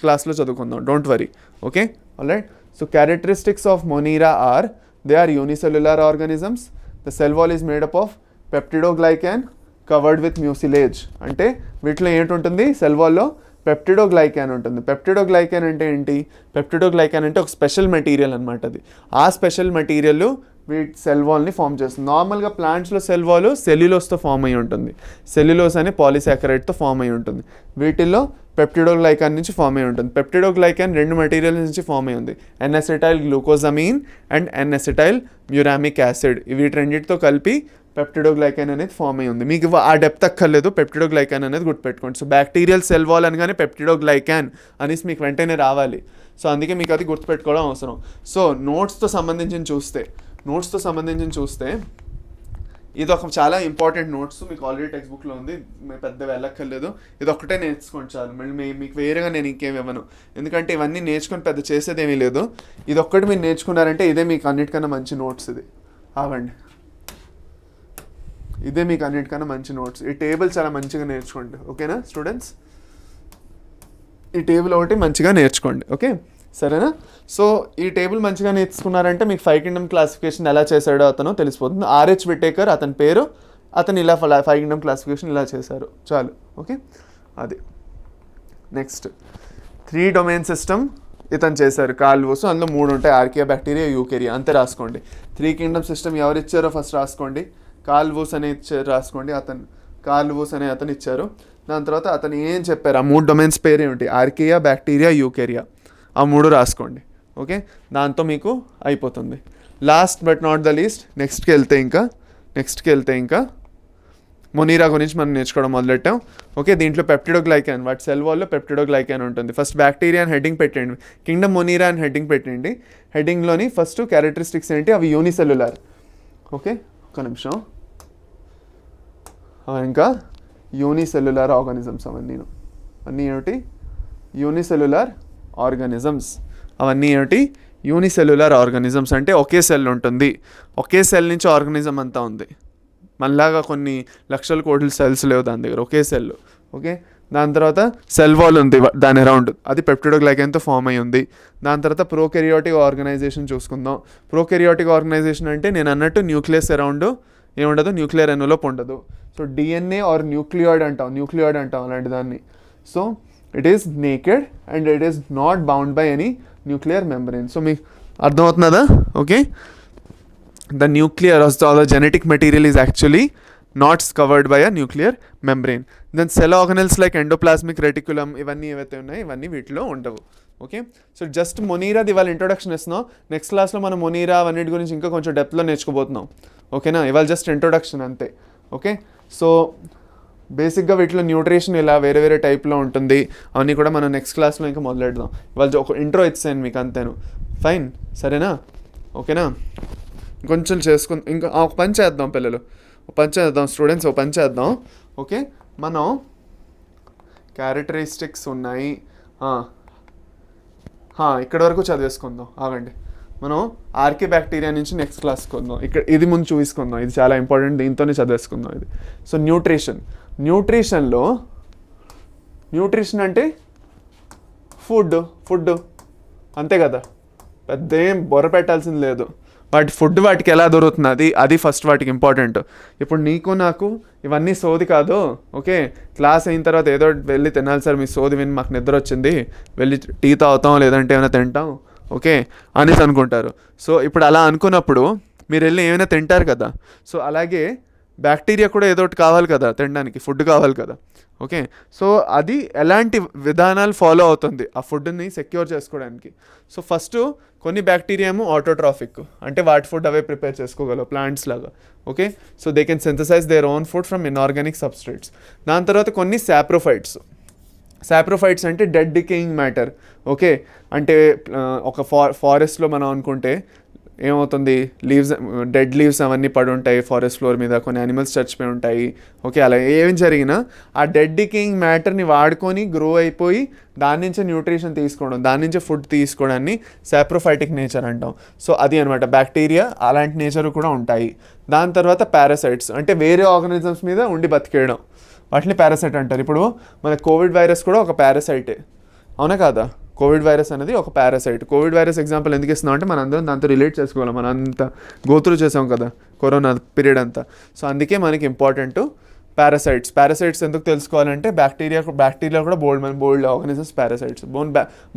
క్లాస్లో చదువుకుందాం, don't worry. Okay, alright. So characteristics of Monera are, they are unicellular organisms. The cell wall is made up of peptidoglycan covered with mucilage. అంటే వీటిలో ఏంటుంటుంది? సెల్ వాల్లో పెప్టిడోగ్లైకాన్ ఉంటుంది. పెప్టిడోగ్లైకాన్ అంటే ఏంటి? పెప్టిడోగ్లైకాన్ అంటే ఒక స్పెషల్ మెటీరియల్ అనమాట. అది ఆ స్పెషల్ మెటీరియల్ వీటి సెల్ వాల్ని ఫామ్ చేస్తుంది. నార్మల్గా ప్లాంట్స్లో సెల్ వాల్ సెల్యులోస్తో ఫామ్ అయి ఉంటుంది. సెల్యులోస్ అనే పాలిసాకరైడ్తో ఫామ్ అయి ఉంటుంది. వీటిల్లో పెప్టిడోగ్లైకాన్ నుంచి ఫామ్ అయి ఉంటుంది. పెప్టిడోగ్లైకాన్ 2 మెటీరియల్స్ నుంచి ఫామ్ అయి ఉంది, ఎన్ఎసిటైల్ గ్లూకోజమీన్ అండ్ ఎన్ఎసిటైల్ మ్యూరామిక్ యాసిడ్. వీటి రెండింటితో కలిపి పెప్టిడోగ్లైకాన్ అనేది ఫామ్ అయి ఉంది. మీకు ఆ డెప్త్ అక్కర్లేదు, పెప్టిడోగ్లైకాన్ అనేది గుర్తుపెట్టుకోండి. సో బ్యాక్టీరియల్ సెల్ వాల్ అనగానే పెప్టిడోగ్లైకాన్ అనేసి మీకు వెంటనే రావాలి. సో అందుకే మీకు అది గుర్తుపెట్టుకోవడం అవసరం. సో నోట్స్తో సంబంధించి చూస్తే ఇది ఒక చాలా ఇంపార్టెంట్ నోట్స్. మీకు ఆల్రెడీ టెక్స్ట్ బుక్లో ఉంది, పెద్ద వెళ్ళక్కర్లేదు. ఇది ఒక్కటే నేర్చుకోండి చాలు. మళ్ళీ మీకు వేరేగా నేను ఇంకేం ఇవ్వను, ఎందుకంటే ఇవన్నీ నేర్చుకొని పెద్ద చేసేదేమీ లేదు. ఇది ఒక్కటి మీరు నేర్చుకున్నారంటే ఇదే మీకు అన్నిటికన్నా మంచి నోట్స్. ఇదే మీకు అన్నిటికన్నా మంచి నోట్స్. ఈ టేబుల్ చాలా మంచిగా నేర్చుకోండి, ఓకేనా స్టూడెంట్స్? ఈ టేబుల్ ఒకటి మంచిగా నేర్చుకోండి, ఓకే సరేనా? సో ఈ టేబుల్ మంచిగా నేర్చుకున్నారంటే మీకు 5 కింగ్డమ్ క్లాసిఫికేషన్ ఎలా చేశాడో అతను తెలిసిపోతుంది. ఆర్హెచ్ విటేకర్ అతని పేరు, అతను ఇలా 5 కింగ్డమ్ క్లాసిఫికేషన్ ఇలా చేశారు చాలు, ఓకే. అది నెక్స్ట్ 3 డొమైన్ సిస్టమ్ ఇతను చేశారు, కార్ల్ వోస్. అందులో 3 ఉంటాయి, ఆర్కియా, బ్యాక్టీరియా, యూకేరియా, అంతే రాసుకోండి. 3 కింగ్డమ్ సిస్టమ్ ఎవరు ఇచ్చారో ఫస్ట్ రాసుకోండి. కార్ల్ వోస్ అనే ఇచ్చారు రాసుకోండి, కార్ల్ వోస్ అనే అతను ఇచ్చారు. దాని తర్వాత అతను ఏం చెప్పారు, ఆ 3 డొమైన్స్ పేరు ఏమిటి, ఆర్కియా, బ్యాక్టీరియా, యూకేరియా, ఆ 3 రాసుకోండి, ఓకే. దాంతో మీకు అయిపోతుంది. Last but not the least నెక్స్ట్కి వెళ్తే ఇంకా మొనీరా గురించి మనం నేర్చుకోవడం మొదలెట్టాం, ఓకే. దీంట్లో పెప్టిడోగ్లైకాన్, వాటి సెల్ వాల్లో పెప్టిడోగ్లైకాన్ ఉంటుంది. ఫస్ట్ బ్యాక్టీరియా అని హెడ్డింగ్ పెట్టండి, కింగ్డమ్ మొనీరా అని హెడ్డింగ్ పెట్టండి. హెడ్డింగ్లోని ఫస్ట్ క్యారెక్టరిస్టిక్స్ ఏంటి, అవి యూనిసెల్యులర్, ఓకే. ఒక నిమిషం, ఇంకా యూనిసెల్యులర్ ఆర్గానిజమ్స్ అన్నీ ఏమిటి, యూనిసెల్యులర్ ఆర్గానిజమ్స్ అవన్నీ ఏమిటి, యూనిసెల్యులర్ ఆర్గానిజమ్స్ అంటే ఒకే సెల్ ఉంటుంది, ఒకే సెల్ నుంచి ఆర్గానిజం అంతా ఉంది. మనలాగా కొన్ని లక్షల కోట్ల సెల్స్ లేవు దాని దగ్గర, ఒకే సెల్, ఓకే. దాని తర్వాత సెల్ వాల్ ఉంది దాని అరౌండ్, అది పెప్టిడోగ్లైకాన్తో ఫామ్ అయి ఉంది. దాని తర్వాత ప్రోకెరియోటిక్ ఆర్గనైజేషన్ చూసుకుందాం. ప్రోకెరియోటిక్ ఆర్గనైజేషన్ అంటే నేను అన్నట్టు న్యూక్లియస్ అరౌండ్ ఏముండదు, న్యూక్లియర్ ఎన్వలప్ ఉండదు. సో డిఎన్ఏ ఆర్ న్యూక్లియాయిడ్ అంటాం అలాంటి దాన్ని. So it is naked and it is not bound by any nuclear membrane. So మీకు అర్థమవుతున్నదా, okay. The nuclear or the genetic material is actually not covered by a nuclear membrane. Then cell organelles like endoplasmic reticulum ఇవన్నీ ఏవైతే ఉన్నాయో ఇవన్నీ వీటిలో ఉండవు, okay. So just మొనీరాది ఇవాళ introduction ఇస్తున్నాం. నెక్స్ట్ క్లాస్లో మనం మొనీరా అవన్నిటి గురించి ఇంకా కొంచెం డెప్త్లో నేర్చుకోబోతున్నాం, ఓకేనా. ఇవాళ జస్ట్ ఇంట్రొడక్షన్ అంతే, ఓకే. సో బేసిక్గా వీటిలో న్యూట్రిషన్ ఇలా వేరే వేరే టైప్లో ఉంటుంది, అవన్నీ కూడా మనం నెక్స్ట్ క్లాస్లో ఇంకా మొదలెడదాం. ఇవాళ ఒక ఇంట్రో ఇచ్చాను మీకు అంతేను, ఫైన్ సరేనా, ఓకేనా. కొంచెం ఇంకా ఒక పని చేద్దాం పిల్లలు, స్టూడెంట్స్ ఓ పని చేద్దాం, ఓకే. మనం క్యారెక్టరిస్టిక్స్ ఉన్నాయి, ఇక్కడ వరకు చదివేసుకుందాం. ఆగండి, మనం ఆర్కే బ్యాక్టీరియా నుంచి నెక్స్ట్ క్లాస్కి వద్దాం. ఇక్కడ ఇది ముందు చూసుకుందాం, ఇది చాలా ఇంపార్టెంట్, దీంతోనే చదివేసుకుందాం ఇది. సో న్యూట్రిషన్ అంటే ఫుడ్ అంతే కదా, పెద్ద ఏం బొర్ర పెట్టాల్సింది లేదు. వాటికి ఎలా దొరుకుతుంది అది ఫస్ట్ వాటికి ఇంపార్టెంట్. ఇప్పుడు నీకు నాకు ఇవన్నీ సోది కాదు, ఓకే. క్లాస్ అయిన తర్వాత ఏదో వెళ్ళి తినాలి సార్, మీ సోది విని మాకు నిద్ర వచ్చింది, వెళ్ళి టీ తాగుతాం లేదంటే ఏమైనా తింటాం, ఓకే అనేసి అనుకుంటారు. సో ఇప్పుడు అలా అనుకున్నప్పుడు మీరు వెళ్ళి ఏమైనా తింటారు కదా. సో అలాగే బ్యాక్టీరియా కూడా ఏదో ఒకటి కావాలి కదా, తినడానికి ఫుడ్ కావాలి కదా, ఓకే. సో అది ఎలాంటి విధానాలు ఫాలో అవుతుంది ఆ ఫుడ్ని సెక్యూర్ చేసుకోవడానికి. సో ఫస్ట్ కొన్ని బ్యాక్టీరియా ఏమో ఆటోట్రాఫిక్, అంటే వాటి ఫుడ్ అవే ప్రిపేర్ చేసుకోగలవు ప్లాంట్స్ లాగా, okay. So they can synthesize their own food from inorganic substrates. దాని తర్వాత కొన్ని సాప్రోఫైట్స్ అంటే డెడ్ డికేయింగ్ మ్యాటర్, ఓకే. అంటే ఒక ఫారెస్ట్లో మనం అనుకుంటే ఏమవుతుంది, డెడ్ లీవ్స్ అవన్నీ పడి ఉంటాయి ఫారెస్ట్ ఫ్లోర్ మీద, కొన్ని యానిమల్స్ చచ్చిపోయి ఉంటాయి, ఓకే. అలా ఏం జరిగినా ఆ డెడ్ డికేయింగ్ మ్యాటర్ని వాడుకొని గ్రో అయిపోయి దాని నుంచే న్యూట్రిషన్ తీసుకోవడం, దాని నుంచే ఫుడ్ తీసుకోవడాన్ని సాప్రోఫైటిక్ నేచర్ అంటాం. సో అది అనమాట, బ్యాక్టీరియా అలాంటి నేచర్ కూడా ఉంటాయి. దాని తర్వాత పారాసైట్స్ అంటే వేరే ఆర్గానిజమ్స్ మీద ఉండి బతికేయడం, వాటిని పారాసైట్ అంటారు. ఇప్పుడు మన కోవిడ్ వైరస్ కూడా ఒక పారాసైటే, అవునా కాదా. కోవిడ్ వైరస్ అనేది ఒక పారాసైట్. కోవిడ్ వైరస్ ఎగ్జాంపుల్ ఎందుకు ఇస్తున్నాం అంటే మనం అందరం దాంతో రిలేట్ చేసుకోవాలి, మనం అంతా గోత్రూ చేసాం కదా కరోనా పీరియడ్ అంతా. సో అందుకే మనకి ఇంపార్టెంట్ పారాసైట్స్ ఎందుకు తెలుసుకోవాలంటే బ్యాక్టీరియా కూడా బోల్డ్ ఆర్గానిజమ్స్ పారాసైట్స్,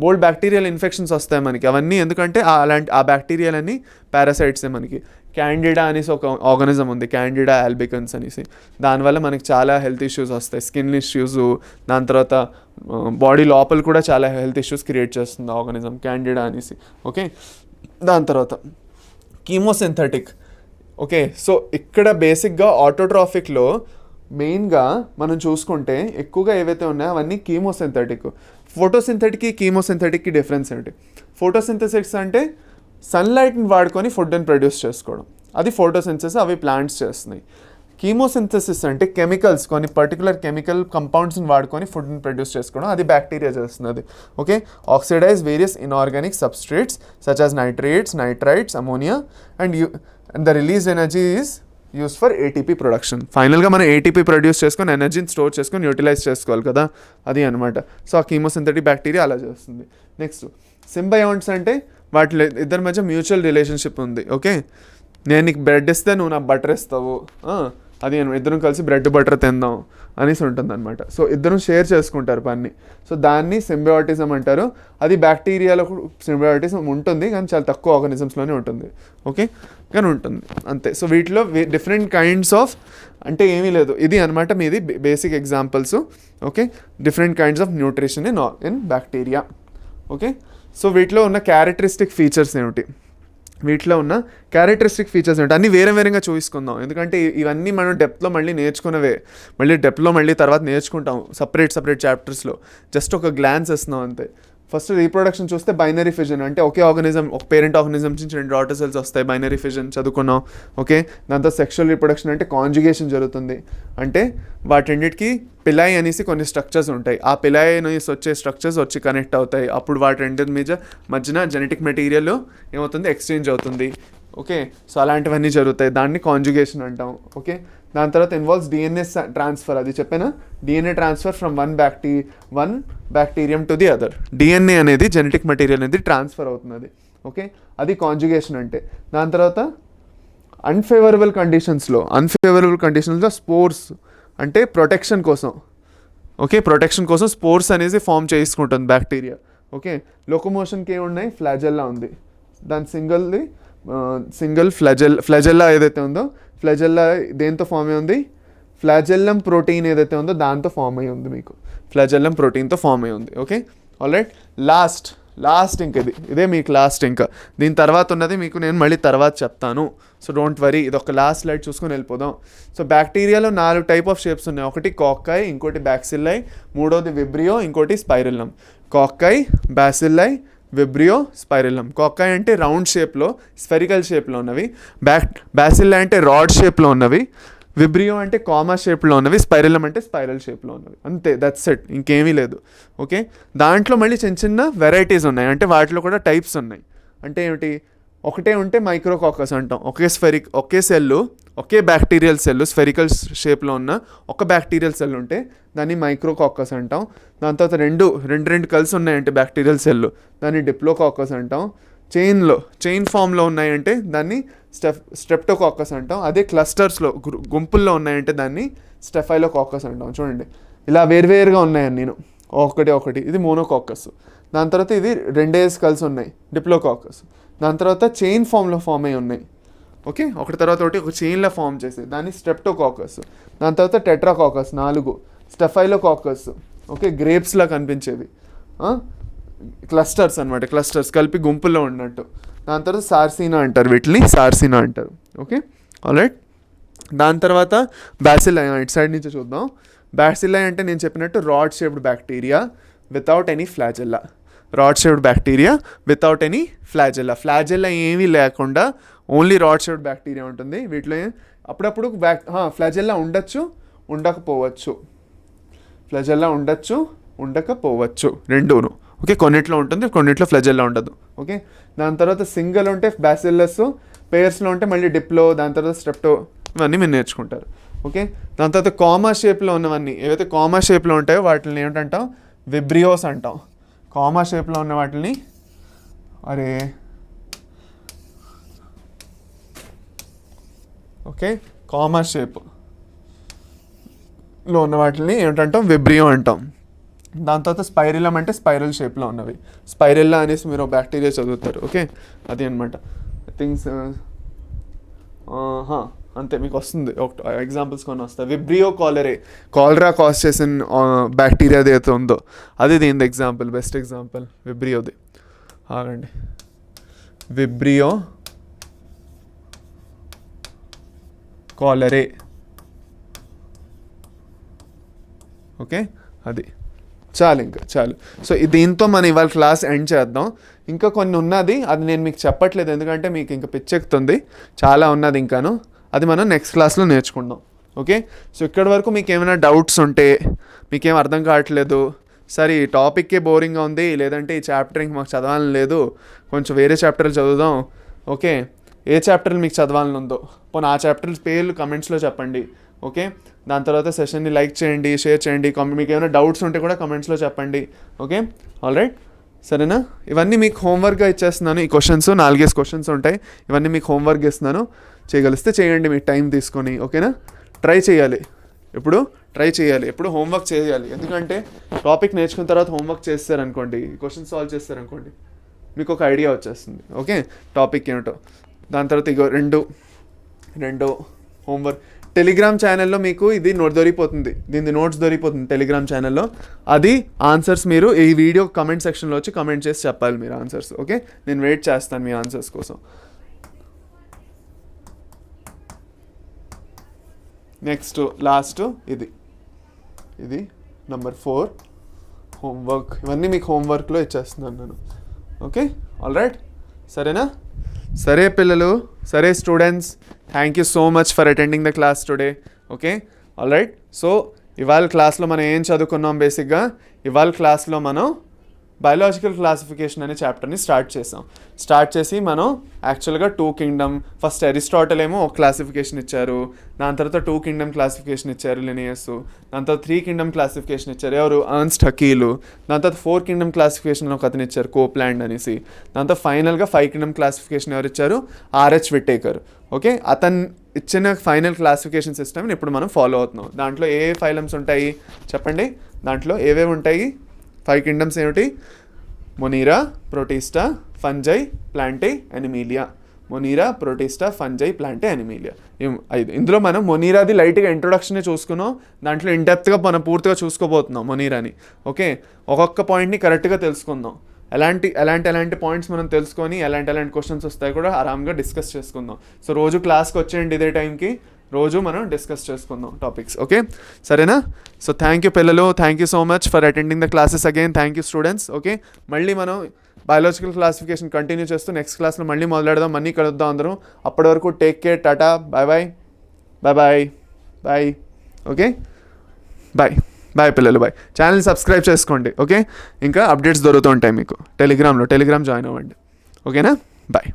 బోల్డ్ బ్యాక్టీరియల్ ఇన్ఫెక్షన్స్ వస్తాయి మనకి. అవన్నీ ఎందుకంటే ఆ బ్యాక్టీరియాలన్నీ పారాసైట్సే మనకి. క్యాండిడా అనేసి ఒక ఆర్గానిజం ఉంది, క్యాండిడా ఆల్బికన్స్ అనేసి. దానివల్ల మనకి చాలా హెల్త్ ఇష్యూస్ వస్తాయి, స్కిన్ ఇష్యూస్, దాని తర్వాత బాడీ లోపల కూడా చాలా హెల్త్ ఇష్యూస్ క్రియేట్ చేస్తుంది ఆర్గానిజం క్యాండిడా అనేసి. ఓకే, దాని తర్వాత కీమోసింథటిక్. ఓకే, సో ఇక్కడ బేసిక్గా ఆటోట్రాఫిక్లో మెయిన్గా మనం చూసుకుంటే ఎక్కువగా ఏవైతే ఉన్నాయో అవన్నీ కీమోసింథటిక్. ఫోటోసింథటిక్కి కీమోసింథటిక్కి డిఫరెన్స్ ఏంటి? ఫోటోసింథసిస్ అంటే సన్లైట్ని వాడుకొని ఫుడ్ని ప్రొడ్యూస్ చేసుకోవడం, అది ఫోటోసింథసిస్, అవి ప్లాంట్స్ చేస్తున్నాయి. కీమోసింథసిస్ అంటే కెమికల్స్, కొన్ని పర్టికులర్ కెమికల్ కంపౌండ్స్ని వాడుకొని ఫుడ్ని ప్రొడ్యూస్ చేసుకోవడం, అది బ్యాక్టీరియా చేస్తున్నది. Okay, oxidise various inorganic substrates such as nitrates, nitrites, ammonia and the release energy is use for ATP production. ఫైనల్గా మనం ఏటీపీ ప్రొడ్యూస్ చేసుకొని ఎనర్జీని స్టోర్ చేసుకొని యూటిలైజ్ చేసుకోవాలి కదా, అది అనమాట. సో ఆ కీమోసింథటిక్ బ్యాక్టీరియా అలా చేస్తుంది. నెక్స్ట్ సింబయోన్స్ అంటే వాటి ఇద్దరి మధ్య మ్యూచువల్ రిలేషన్షిప్ ఉంది. ఓకే, నేను నీకు బ్రెడ్ ఇస్తే నువ్వు నాకు బటర్ ఇస్తావు, అది ఇద్దరం కలిసి బ్రెడ్ బటర్ తిందాం అనేసి ఉంటుంది అనమాట. సో ఇద్దరం షేర్ చేసుకుంటారు పని. సో దాన్ని సింబయోటిజం అంటారు. అది బ్యాక్టీరియాలో సింబయోటిజం ఉంటుంది కానీ చాలా తక్కువ ఆర్గానిజమ్స్లోనే ఉంటుంది. ఓకే, కానీ ఉంటుంది అంతే. సో వీటిలో డిఫరెంట్ కైండ్స్ ఆఫ్, అంటే ఏమీ లేదు, ఇది అనమాట మీది basic examples. Okay, different kinds of nutrition in bacteria. Okay, so వీటిలో ఉన్న క్యారెక్టరిస్టిక్ ఫీచర్స్ ఏమిటి? వీటిలో ఉన్న క్యారెక్టరిస్టిక్ ఫీచర్స్ ఏంటి అన్నీ వేరే వేరేగా చూసుకుందాం, ఎందుకంటే ఇవన్నీ మనం డెప్త్లో మళ్ళీ నేర్చుకున్నవే, మళ్ళీ తర్వాత నేర్చుకుంటాం సపరేట్ చాప్టర్స్లో. జస్ట్ ఒక గ్లాన్స్ ఇస్తున్నాం అంతే. ఫస్ట్ రీప్రొడక్షన్ చూస్తే బైనరీ ఫిజన్, అంటే ఒకే ఆర్గానిజం, ఒక పేరెంట్ ఆర్గానిజం నుంచి 2 డాటర్ సెల్స్ వస్తాయి, బైనరీ ఫిజన్ చదువుకున్నాం. ఓకే, దాంతో సెక్షువల్ రీప్రొడక్షన్ అంటే కాంజుగేషన్ జరుగుతుంది, అంటే వాటిన్నిటికీ పిలాయి అనేసి కొన్ని స్ట్రక్చర్స్ ఉంటాయి, ఆ పిలాయి అనేసి వచ్చే స్ట్రక్చర్స్ వచ్చి కనెక్ట్ అవుతాయి, అప్పుడు వాటి రెండింటి మధ్యన జెనెటిక్ మెటీరియల్ ఏమవుతుంది, ఎక్స్చేంజ్ అవుతుంది. ఓకే, సో అలాంటివన్నీ జరుగుతాయి, దాన్ని కాంజుగేషన్ అంటాం. ఓకే, దాని తర్వాత ఇన్వాల్వ్స్ డిఎన్ఏ ట్రాన్స్ఫర్, అది చెప్పాను, DNA transfer from one bacterium to the other. DNA అనేది జెనెటిక్ మెటీరియల్ అనేది ట్రాన్స్ఫర్ అవుతుంది. ఓకే, అది కాంజుగేషన్ అంటే. దాని తర్వాత అన్ఫేవరబుల్ కండిషన్స్లో స్పోర్స్, అంటే ప్రొటెక్షన్ కోసం, ఓకే, ప్రొటెక్షన్ కోసం స్పోర్స్ అనేది ఫామ్ చేసుకుంటుంది బ్యాక్టీరియా. ఓకే, లోకోమోషన్కి ఏమున్నాయి, ఫ్లాజెల్లా ఉంది, దాని సింగిల్ ఫ్లాజెల్లా ఏదైతే ఉందో, ఫ్లాజెల్లా దేంతో ఫామ్ అయి ఉంది, ఫ్లాజెల్లం ప్రోటీన్ ఏదైతే ఉందో దాంతో ఫామ్ అయి ఉంది, మీకు ఫ్లాజెల్లం ప్రోటీన్తో ఫామ్ అయి ఉంది. ఓకే, ఆల్రైట్, లాస్ట్ ఇంక ఇదే మీకు లాస్ట్. ఇంకా దీని తర్వాత ఉన్నది మీకు నేను మళ్ళీ తర్వాత చెప్తాను, సో డోంట్ వరీ. ఇది ఒక లాస్ట్ స్లైడ్ చూసుకొని వెళ్ళిపోదాం. సో బ్యాక్టీరియాలో 4 టైప్ ఆఫ్ షేప్స్ ఉన్నాయి, ఒకటి కాక్కాయ్, ఇంకోటి బ్యాక్సిల్లై, మూడోది విబ్రియో, ఇంకోటి స్పైరిల్లం. కాక్కాయ్, బ్యాసిల్లై, విబ్రియో, స్పైరిల్లం. కాక్కాయ్ అంటే రౌండ్ షేప్లో, స్ఫెరికల్ షేప్లో ఉన్నవి, బ్యాసిల్లై అంటే రాడ్ షేప్లో ఉన్నవి, విబ్రియో అంటే కామా షేప్లో ఉన్నవి, స్పైరిల్లం అంటే స్పైరల్ షేప్లో ఉన్నవి. అంతే, దట్స్ ఇట్, ఇంకేమీ లేదు. ఓకే, దాంట్లో మళ్ళీ చిన్న వెరైటీస్ ఉన్నాయి, అంటే వాటిలో కూడా టైప్స్ ఉన్నాయి. అంటే ఏమిటి, ఒకటే ఉంటే మైక్రోకాకస్ అంటాం, ఒకే సెల్లు, ఒకే బ్యాక్టీరియల్ సెల్ స్ఫెరికల్ షేప్లో ఉన్న ఒక బ్యాక్టీరియల్ సెల్ ఉంటే దాన్ని మైక్రోకాకస్ అంటాం. దాని తర్వాత రెండు కలిసి ఉన్నాయంటే బ్యాక్టీరియల్ సెల్, దాన్ని డిప్లోకాకస్ అంటాం. చైన్ ఫామ్లో ఉన్నాయంటే దాన్ని స్ట్రెప్టోకాకస్ అంటాం. అదే క్లస్టర్స్లో గుంపుల్లో ఉన్నాయంటే దాన్ని స్టెఫైలోకాకస్ అంటాం. చూడండి, ఇలా వేరువేరుగా ఉన్నాయని నేను ఒకటి, ఇది మోనోకాకస్. దాని తర్వాత ఇది 2 కలిసి ఉన్నాయి, డిప్లోకాకస్. దాని తర్వాత చైన్ ఫామ్లో ఫామ్ అయి ఉన్నాయి. ఓకే, ఒకటి తర్వాత ఒకటి ఒక చైన్లో ఫామ్ చేసి దాన్ని స్ట్రెప్టోకాకస్. దాని తర్వాత టెట్రాకాకస్ 4, స్టెఫైలోకాకస్, ఓకే, గ్రేప్స్లా కనిపించేవి, క్లస్టర్స్ అనమాట, క్లస్టర్స్ కలిపి గుంపుల్లో ఉన్నట్టు. దాని తర్వాత సార్సినా అంటారు, వీటిని సార్సినా అంటారు. Okay, alright. దాని తర్వాత బ్యాసిల్లై, ఇటు సైడ్ నుంచి చూద్దాం. బ్యాసిల్లై అంటే నేను చెప్పినట్టు rod shaped bacteria without any flagella. Flagella ఏమీ లేకుండా ఓన్లీ రాడ్ షేప్డ్ బ్యాక్టీరియా ఉంటుంది. వీటిలో అప్పుడప్పుడు ఫ్లాజెల్లా ఉండకపోవచ్చు, రెండూను. ఓకే, కొన్నిట్లో ఉంటుంది, కొన్నిట్లో ఫ్లాజెల్లా ఉండదు. ఓకే, దాని తర్వాత సింగిల్ ఉంటే బ్యాసిల్లస్, పేర్స్లో ఉంటే మళ్ళీ డిప్లో, దాని తర్వాత స్ట్రెప్టో, ఇవన్నీ మీరు నేర్చుకుంటారు. ఓకే, దాని తర్వాత కామా షేప్లో ఉన్నవన్నీ, ఏవైతే కామా షేప్లో ఉంటాయో వాటిని ఏమిటంటాం, విబ్రియోస్ అంటాం. కామా షేప్లో ఉన్న వాటిని కామా షేప్లో ఉన్న వాటిని ఏమిటంటాం, విబ్రియో అంటాం. దాని తర్వాత స్పైరిల్లం అంటే స్పైరల్ షేప్లో ఉన్నవి, స్పైరెల్లా అనేసి మీరు బ్యాక్టీరియా చదువుతారు. ఓకే, అది అనమాట థింగ్స్. అంతే మీకు వస్తుంది ఒక ఎగ్జాంపుల్స్ కొన్ని వస్తాయి. విబ్రియో కాలరా కాజ్ చేసిన బ్యాక్టీరియా ఏదైతే ఉందో అది దీని ఎగ్జాంపుల్, బెస్ట్ ఎగ్జాంపుల్ విబ్రియోది. ఆగండి, విబ్రియో కాలరే. ఓకే, అది చాలు. సో దీంతో మనం ఇవాళ క్లాస్ ఎండ్ చేద్దాం. ఇంకా కొన్ని ఉన్నది, అది నేను మీకు చెప్పట్లేదు ఎందుకంటే మీకు ఇంకా పిచ్చెక్కుతుంది, చాలా ఉన్నది ఇంకాను. అది మనం నెక్స్ట్ క్లాస్లో నేర్చుకుందాం. ఓకే, సో ఇక్కడి వరకు మీకు ఏమైనా డౌట్స్ ఉంటే, మీకేం అర్థం కావట్లేదు, సరే ఈ టాపిక్కే బోరింగ్గా ఉంది, లేదంటే ఈ చాప్టర్ ఇంక మాకు చదవాలని లేదు, కొంచెం వేరే చాప్టర్లు చదువుదాం. ఓకే, ఏ చాప్టర్లు మీకు చదవాలని ఉందో పోనీ ఆ చాప్టర్స్ పేర్లు కమెంట్స్లో చెప్పండి. ఓకే, దాని తర్వాత సెషన్ని లైక్ చేయండి, షేర్ చేయండి. మీకు ఏమైనా డౌట్స్ ఉంటే కూడా కమెంట్స్లో చెప్పండి. ఓకే, ఆల్రైట్, సరేనా? ఇవన్నీ మీకు హోంవర్క్గా ఇచ్చేస్తున్నాను. ఈ క్వశ్చన్స్ 4 క్వశ్చన్స్ ఉంటాయి, ఇవన్నీ మీకు హోంవర్క్ ఇస్తున్నాను. చేయగలిస్తే చేయండి మీకు టైం తీసుకొని. ఓకేనా? ట్రై చేయాలి, ఎప్పుడు హోంవర్క్ చేయాలి. ఎందుకంటే టాపిక్ నేర్చుకున్న తర్వాత హోంవర్క్ చేస్తారనుకోండి, క్వశ్చన్ సాల్వ్ చేస్తారనుకోండి, మీకు ఒక ఐడియా వచ్చేస్తుంది. ఓకే, టాపిక్ ఏమిటో. దాని తర్వాత ఇగో రెండు హోంవర్క్ టెలిగ్రామ్ ఛానల్లో మీకు ఇది దొరికిపోతుంది, దీని నోట్స్ దొరికిపోతుంది టెలిగ్రామ్ ఛానల్లో. అది ఆన్సర్స్ మీరు ఈ వీడియో కమెంట్ సెక్షన్లో వచ్చి కమెంట్ చేసి చెప్పాలి మీరు ఆన్సర్స్. ఓకే, నేను వెయిట్ చేస్తాను మీ ఆన్సర్స్ కోసం. నెక్స్ట్ లాస్ట్ ఇది నెంబర్ 4 హోంవర్క్. ఇవన్నీ మీకు హోంవర్క్లో ఇచ్చేస్తున్నాను నేను. ఓకే, ఆల్రైట్, సరేనా? సరే పిల్లలు, సరే students, thank you so much for attending the class today. Okay, alright. So ఇవాళ క్లాస్లో మనం ఏం చదువుకున్నాం? బేసిక్గా ఇవాళ క్లాస్లో మనం బయాలజికల్ క్లాసిఫికేషన్ అనే చాప్టర్ని స్టార్ట్ చేసి మనం యాక్చువల్గా 2 కింగ్డమ్, ఫస్ట్ అరిస్టాటిల్ ఏమో ఒక క్లాసిఫికేషన్ ఇచ్చారు, దాని తర్వాత 2 కింగ్డమ్ క్లాసిఫికేషన్ ఇచ్చారు లినియస్, దాని తర్వాత 3 కింగ్డమ్ క్లాసిఫికేషన్ ఇచ్చారు ఎవరు? అర్న్స్ట్ హకీలు. దాని తర్వాత 4 కింగ్డమ్ క్లాసిఫికేషన్ ఒక అతను ఇచ్చారు, కోప్లాండ్ అనేసి. దాని తర్వాత ఫైనల్గా 5 కింగ్డమ్ క్లాసిఫికేషన్ ఎవరు ఇచ్చారు? RH Whittaker. ఓకే, అతను ఇచ్చిన ఫైనల్ క్లాసిఫికేషన్ సిస్టమ్ని ఇప్పుడు మనం ఫాలో అవుతున్నాం. దాంట్లో ఏ ఫైలమ్స్ ఉంటాయి చెప్పండి? దాంట్లో ఏవేవి ఉంటాయి? 5 కింగ్డమ్స్ ఏమిటి? మొనీరా, ప్రోటిస్టా, ఫంజై, ప్లాంటే, అనిమీలియా. మొనీరా, Protista, fungi, ప్లాంటే, అనిమీలియా. 5. ఇందులో మనం మొనీరాది లైట్గా ఇంట్రొడక్షనే చూసుకున్నాం, దాంట్లో ఇన్డెప్త్గా మనం పూర్తిగా చూసుకోబోతున్నాం మొనీరాని. ఓకే, ఒక్కొక్క పాయింట్ని కరెక్ట్గా తెలుసుకుందాం. ఎలాంటి పాయింట్స్ మనం తెలుసుకొని ఎలాంటి క్వశ్చన్స్ వస్తాయి కూడా ఆరామ్గా డిస్కస్ చేసుకుందాం. సో రోజు క్లాస్కి వచ్చేయండి ఇదే టైంకి, రోజు మనం డిస్కస్ చేసుకుందాం టాపిక్స్. ఓకే, సరేనా? సో థ్యాంక్ యూ పిల్లలు, thank you so much for attending the classes again. Thank you students. Okay, మళ్ళీ మనం బయాలజికల్ క్లాసిఫికేషన్ కంటిన్యూ చేస్తూ నెక్స్ట్ క్లాస్లో మళ్ళీ మొదలెడదాం, మళ్ళీ కలుద్దాం అందరం. అప్పటి వరకు take care, tata, bye. Okay, bye పిల్లలు, బాయ్. ఛానల్ సబ్స్క్రైబ్ చేసుకోండి. ఓకే, ఇంకా అప్డేట్స్ దొరుకుతూ ఉంటాయి మీకు టెలిగ్రామ్ జాయిన్ అవ్వండి. ఓకేనా? బాయ్.